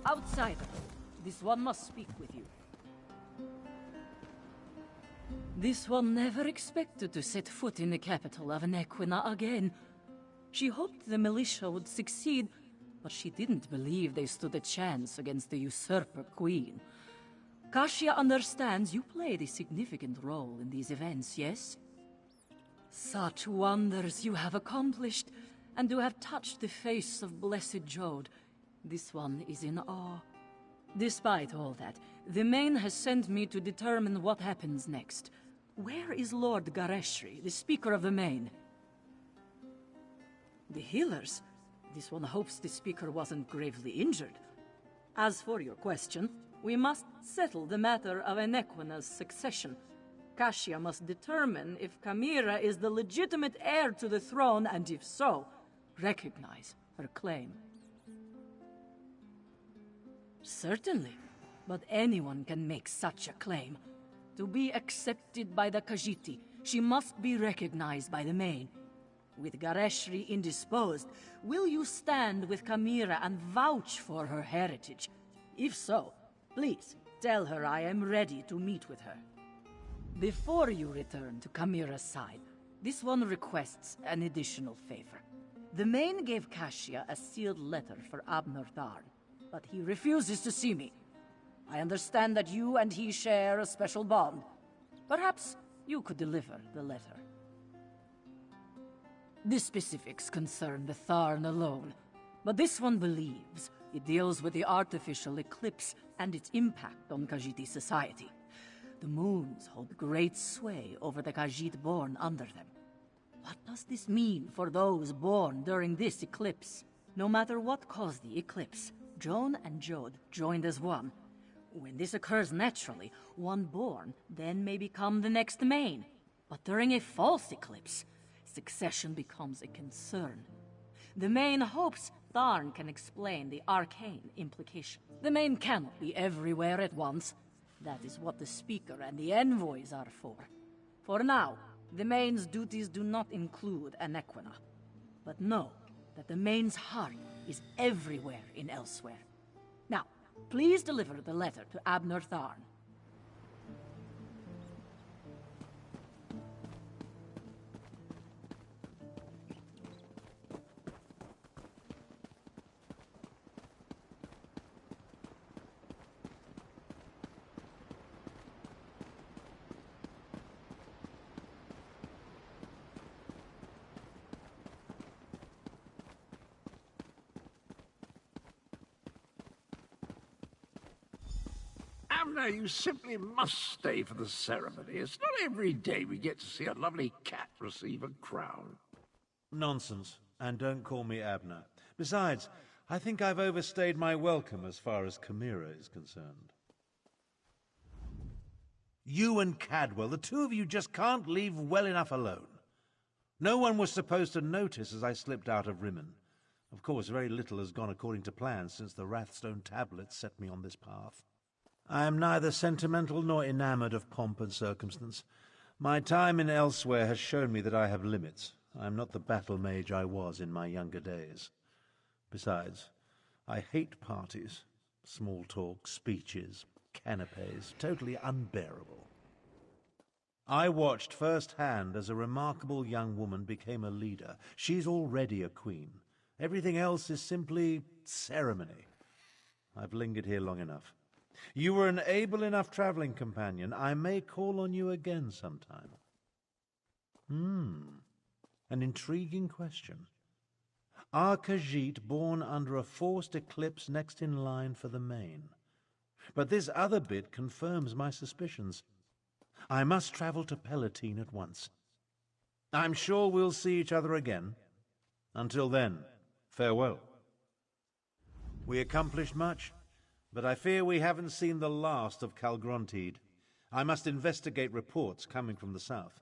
Outsider, this one must speak with you. This one never expected to set foot in the capital of Nequina again. She hoped the militia would succeed, but she didn't believe they stood a chance against the usurper queen. Kashia understands you played a significant role in these events, yes? Such wonders you have accomplished, and to have touched the face of blessed Jode. This one is in awe. Despite all that, the Main has sent me to determine what happens next. Where is Lord Gareshri, the Speaker of the Main? The healers? This one hopes the Speaker wasn't gravely injured. As for your question, we must settle the matter of Nequina's succession. Kashia must determine if Kamira is the legitimate heir to the throne, and if so, recognize her claim. Certainly, but anyone can make such a claim. To be accepted by the Khajiit, she must be recognized by the Main. With Gareshri indisposed, will you stand with Kamira and vouch for her heritage? If so, please tell her I am ready to meet with her. Before you return to Kamira's side, this one requests an additional favor. The Main gave Kashia a sealed letter for Abner Tharn, but he refuses to see me. I understand that you and he share a special bond. Perhaps you could deliver the letter. The specifics concern the Tharn alone, but this one believes it deals with the artificial eclipse and its impact on Khajiit society. The moons hold great sway over the Khajiit born under them. What does this mean for those born during this eclipse? No matter what caused the eclipse, Joan and Jode joined as one. When this occurs naturally, one born then may become the next Main. But during a false eclipse, succession becomes a concern. The Main hopes Tharn can explain the arcane implication. The Main cannot be everywhere at once. That is what the Speaker and the envoys are for. For now, the Main's duties do not include Nequina. But know that the Main's heart is everywhere in Elsewhere. Now, please deliver the letter to Abner Tharn. Abner, you simply must stay for the ceremony. It's not every day we get to see a lovely cat receive a crown. Nonsense. And don't call me Abner. Besides, I think I've overstayed my welcome as far as Kamira is concerned. You and Cadwell, the two of you just can't leave well enough alone. No one was supposed to notice as I slipped out of Rimmen. Of course, very little has gone according to plan since the Wrathstone tablets set me on this path. I am neither sentimental nor enamored of pomp and circumstance. My time in Elsewhere has shown me that I have limits. I am not the battle mage I was in my younger days. Besides, I hate parties, small talk, speeches, canapes, totally unbearable. I watched firsthand as a remarkable young woman became a leader. She's already a queen. Everything else is simply ceremony. I've lingered here long enough. You were an able enough traveling companion. I may call on you again sometime. An intriguing question. Are Khajiit born under a forced eclipse next in line for the Main? But this other bit confirms my suspicions. I must travel to Palatine at once. I'm sure we'll see each other again. Until then, farewell. We accomplished much, but I fear we haven't seen the last of Calgrontiid. I must investigate reports coming from the south.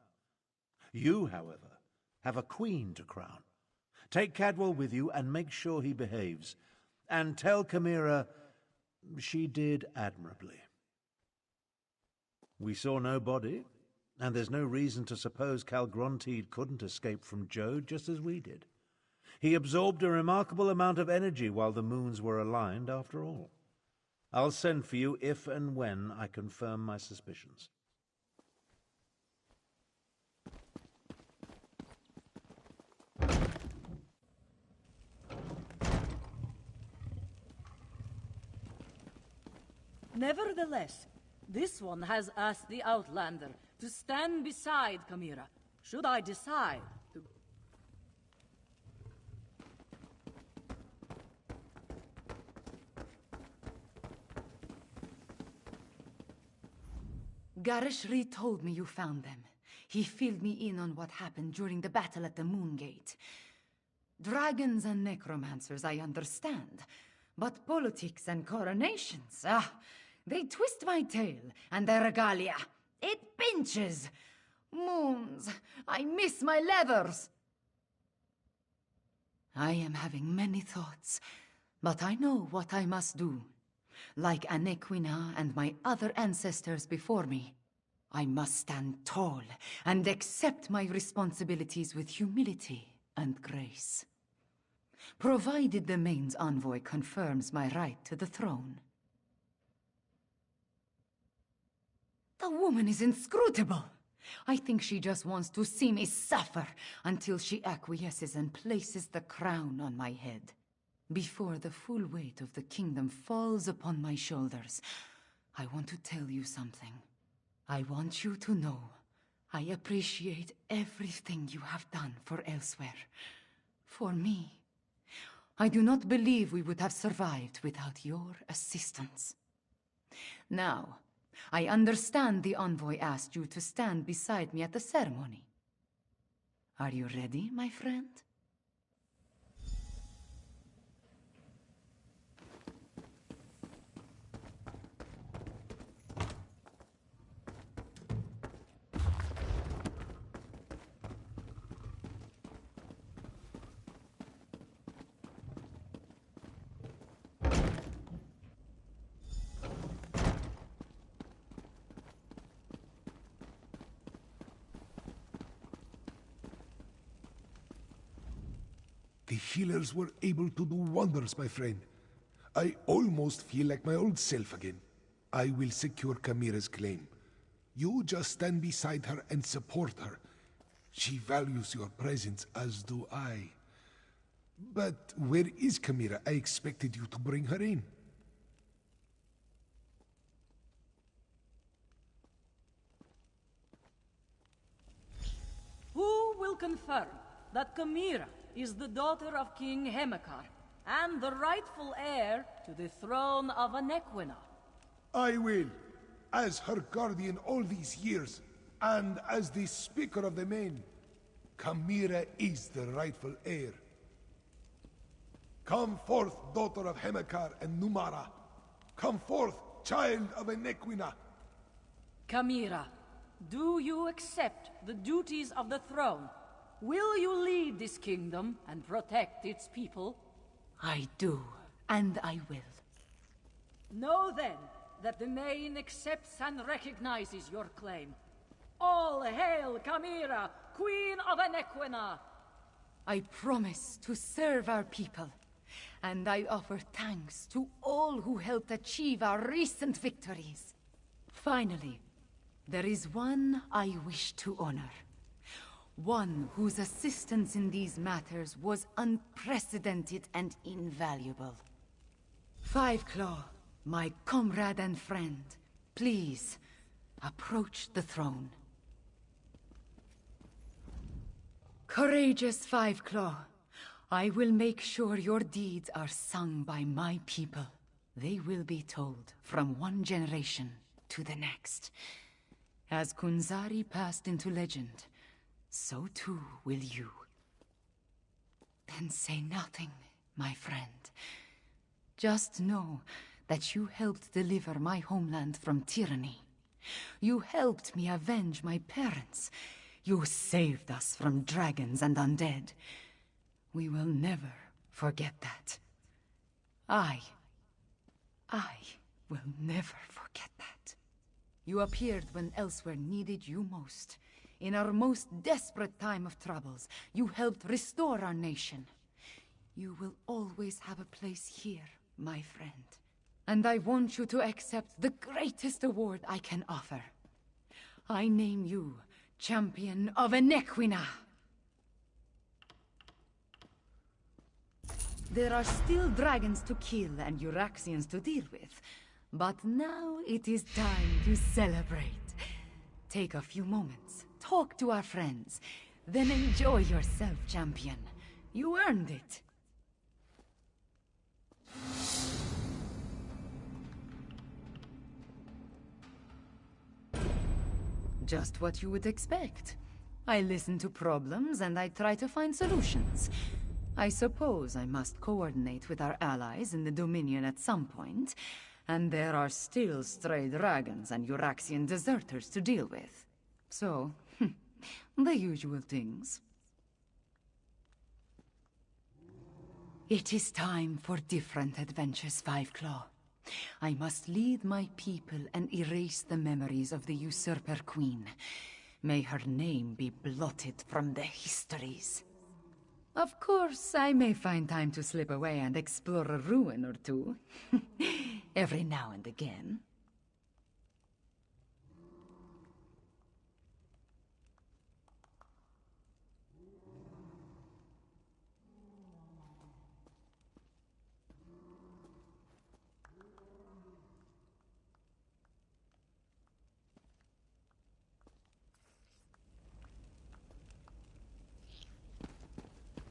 You, however, have a queen to crown. Take Cadwell with you and make sure he behaves. And tell Kamira she did admirably. We saw no body, and there's no reason to suppose Calgrontiid couldn't escape from Jode just as we did. He absorbed a remarkable amount of energy while the moons were aligned, after all. I'll send for you if and when I confirm my suspicions. Nevertheless, this one has asked the Outlander to stand beside Chimera, should I decide to... Garishri told me you found them. He filled me in on what happened during the battle at the Moongate. Dragons and necromancers, I understand. But politics and coronations, they twist my tail, and their regalia. It pinches. Moons, I miss my leathers. I am having many thoughts, but I know what I must do. Like Anequina and my other ancestors before me, I must stand tall and accept my responsibilities with humility and grace. Provided the Main's envoy confirms my right to the throne. The woman is inscrutable. I think she just wants to see me suffer until she acquiesces and places the crown on my head. Before the full weight of the kingdom falls upon my shoulders, I want to tell you something. I want you to know I appreciate everything you have done for Elsewhere. For me. I do not believe we would have survived without your assistance. Now, I understand the envoy asked you to stand beside me at the ceremony. Are you ready, my friend? The healers were able to do wonders, my friend. I almost feel like my old self again. I will secure Chimera's claim. You just stand beside her and support her. She values your presence, as do I. But where is Chimera? I expected you to bring her in. Who will confirm that Chimera is the daughter of King Hemekar and the rightful heir to the throne of Anequina? I will, as her guardian all these years, and as the Speaker of the Main. Chimera is the rightful heir. Come forth, daughter of Hemekar and Numara. Come forth, child of Anequina. Chimera, do you accept the duties of the throne? Will you lead this kingdom and protect its people? I do, and I will. Know then that the Main accepts and recognizes your claim. All hail Chimera, Queen of Anequina! I promise to serve our people, and I offer thanks to all who helped achieve our recent victories. Finally, there is one I wish to honor. One whose assistance in these matters was unprecedented and invaluable. Fiveclaw, my comrade and friend, please, approach the throne. Courageous Fiveclaw, I will make sure your deeds are sung by my people. They will be told from one generation to the next. As Kunzari passed into legend, so too will you. Then say nothing, my friend. Just know that you helped deliver my homeland from tyranny. You helped me avenge my parents. You saved us from dragons and undead. We will never forget that. I will never forget that. You appeared when Elsewhere needed you most. In our most desperate time of troubles, you helped restore our nation. You will always have a place here, my friend. And I want you to accept the greatest award I can offer. I name you Champion of Enequina. There are still dragons to kill and Euraxians to deal with, but now it is time to celebrate. Take a few moments, talk to our friends, then enjoy yourself, champion. You earned it. Just what you would expect. I listen to problems and I try to find solutions. I suppose I must coordinate with our allies in the Dominion at some point, and there are still stray dragons and Euraxian deserters to deal with. So, the usual things. It is time for different adventures, Fiveclaw. I must lead my people and erase the memories of the Usurper Queen. May her name be blotted from the histories. Of course, I may find time to slip away and explore a ruin or two. Every now and again.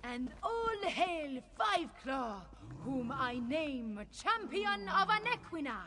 And all hail Fiveclaw, whom I name Champion of Enequina!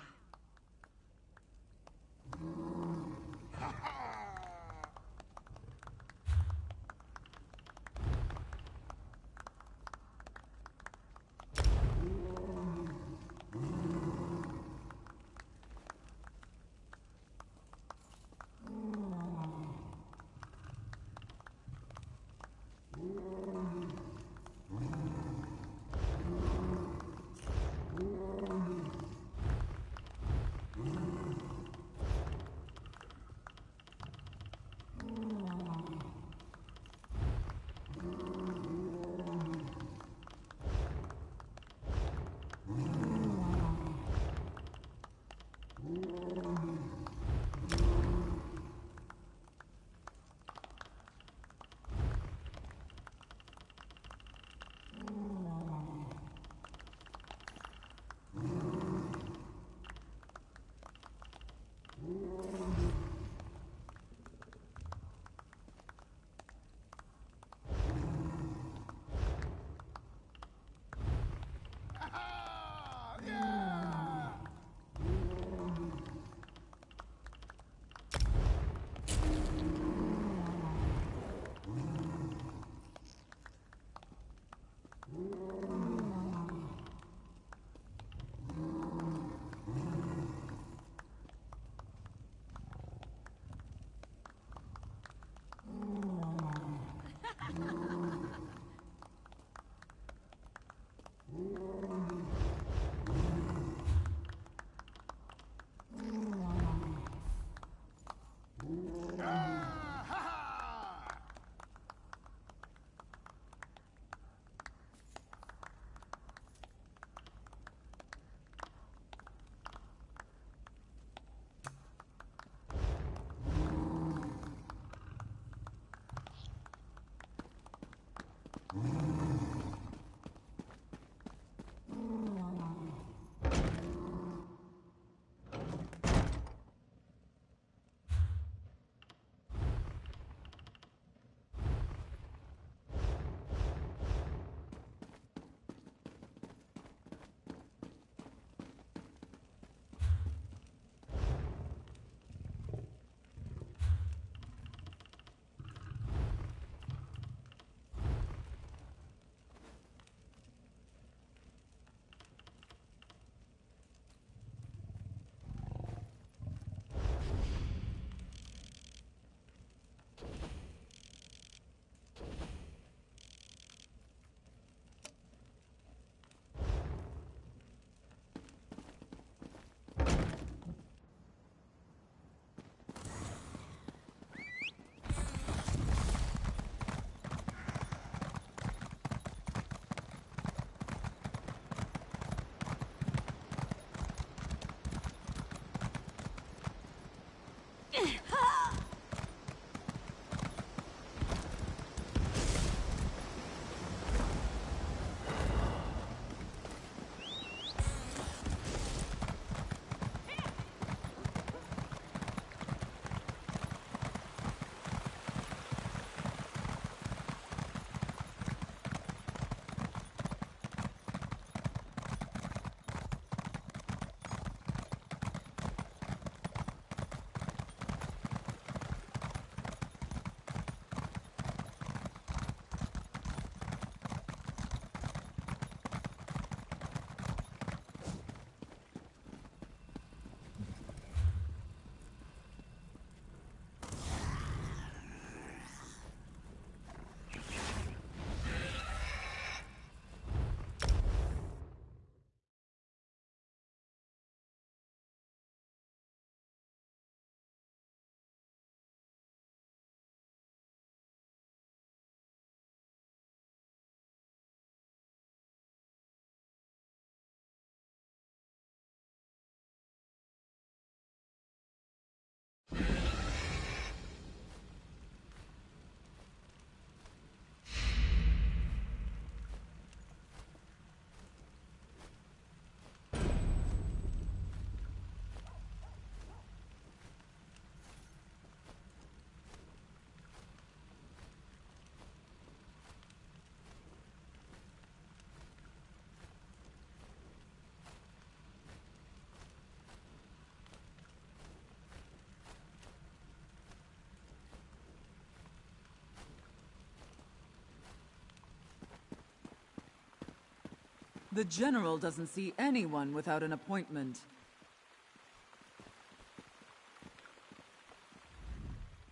The General doesn't see anyone without an appointment.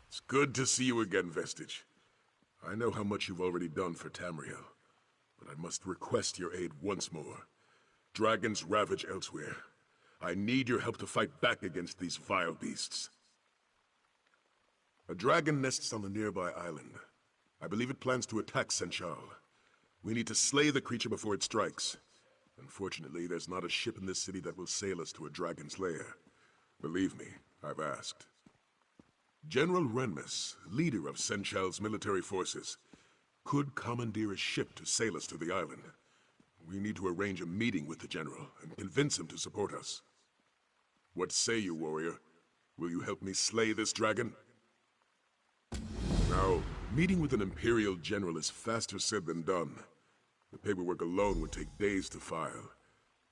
It's good to see you again, Vestige. I know how much you've already done for Tamriel, but I must request your aid once more. Dragons ravage elsewhere. I need your help to fight back against these vile beasts. A dragon nests on the nearby island. I believe it plans to attack Senchal. We need to slay the creature before it strikes. Unfortunately, there's not a ship in this city that will sail us to a dragon's lair. Believe me, I've asked. General Renmus, leader of Senchal's military forces, could commandeer a ship to sail us to the island. We need to arrange a meeting with the General and convince him to support us. What say you, warrior? Will you help me slay this dragon? Now, meeting with an Imperial General is faster said than done. The paperwork alone would take days to file,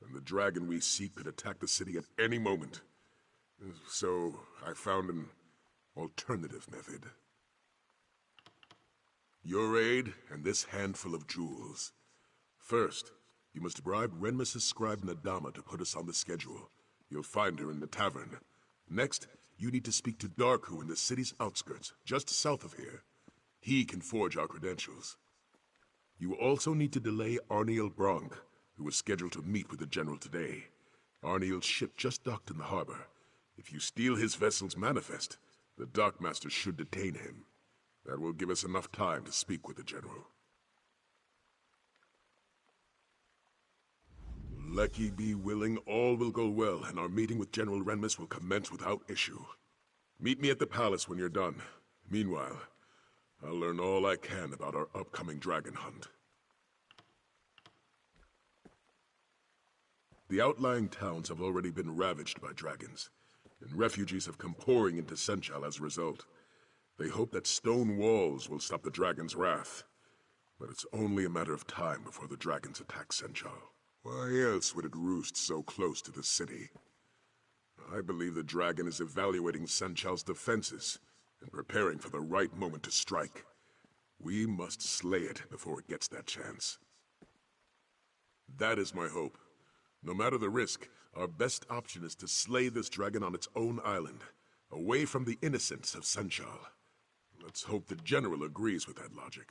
and the dragon we seek could attack the city at any moment. So, I found an alternative method. Your aid and this handful of jewels. First, you must bribe Renmus' scribe Nadama to put us on the schedule. You'll find her in the tavern. Next, you need to speak to Darku in the city's outskirts, just south of here. He can forge our credentials. You also need to delay Arniel Bronk, who was scheduled to meet with the General today. Arniel's ship just docked in the harbor. If you steal his vessel's manifest, the Dockmaster should detain him. That will give us enough time to speak with the General. Lucky be willing, all will go well, and our meeting with General Renmus will commence without issue. Meet me at the palace when you're done. Meanwhile, I'll learn all I can about our upcoming dragon hunt. The outlying towns have already been ravaged by dragons, and refugees have come pouring into Senchal as a result. They hope that stone walls will stop the dragon's wrath, but it's only a matter of time before the dragons attack Senchal. Why else would it roost so close to the city? I believe the dragon is evaluating Senchal's defenses and preparing for the right moment to strike. We must slay it before it gets that chance. That is my hope. No matter the risk, our best option is to slay this dragon on its own island, away from the innocents of Senchal. Let's hope the General agrees with that logic.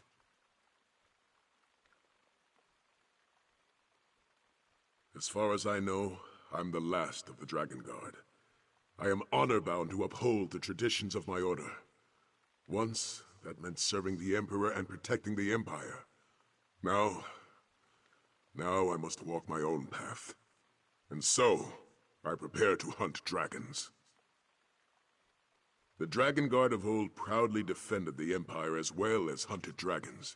As far as I know, I'm the last of the Dragon Guard. I am honor-bound to uphold the traditions of my order. Once, that meant serving the Emperor and protecting the Empire. Now I must walk my own path. And so, I prepare to hunt dragons. The Dragon Guard of old proudly defended the Empire as well as hunted dragons.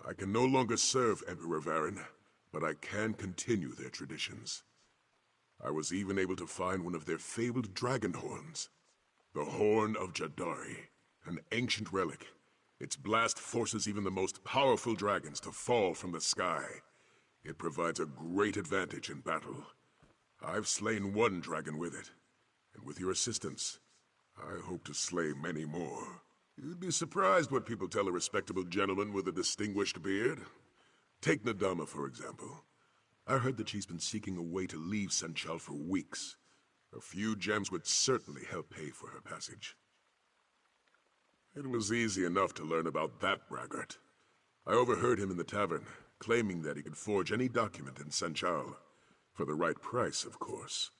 I can no longer serve Emperor Varen, but I can continue their traditions. I was even able to find one of their fabled dragon horns. The Horn of Jadari, an ancient relic. Its blast forces even the most powerful dragons to fall from the sky. It provides a great advantage in battle. I've slain one dragon with it, and with your assistance, I hope to slay many more. You'd be surprised what people tell a respectable gentleman with a distinguished beard. Take Nadama, for example. I heard that she's been seeking a way to leave Senchal for weeks. A few gems would certainly help pay for her passage. It was easy enough to learn about that braggart. I overheard him in the tavern, claiming that he could forge any document in Senchal. For the right price, of course.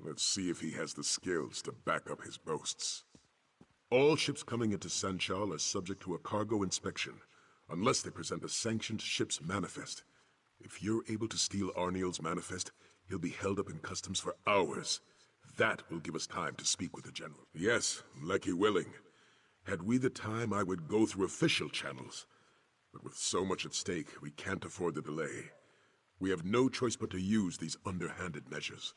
Let's see if he has the skills to back up his boasts. All ships coming into Senchal are subject to a cargo inspection, unless they present a sanctioned ship's manifest. If you're able to steal Arniel's manifest, he'll be held up in customs for hours. That will give us time to speak with the general. Yes, lucky willing. Had we the time, I would go through official channels. But with so much at stake, we can't afford the delay. We have no choice but to use these underhanded measures.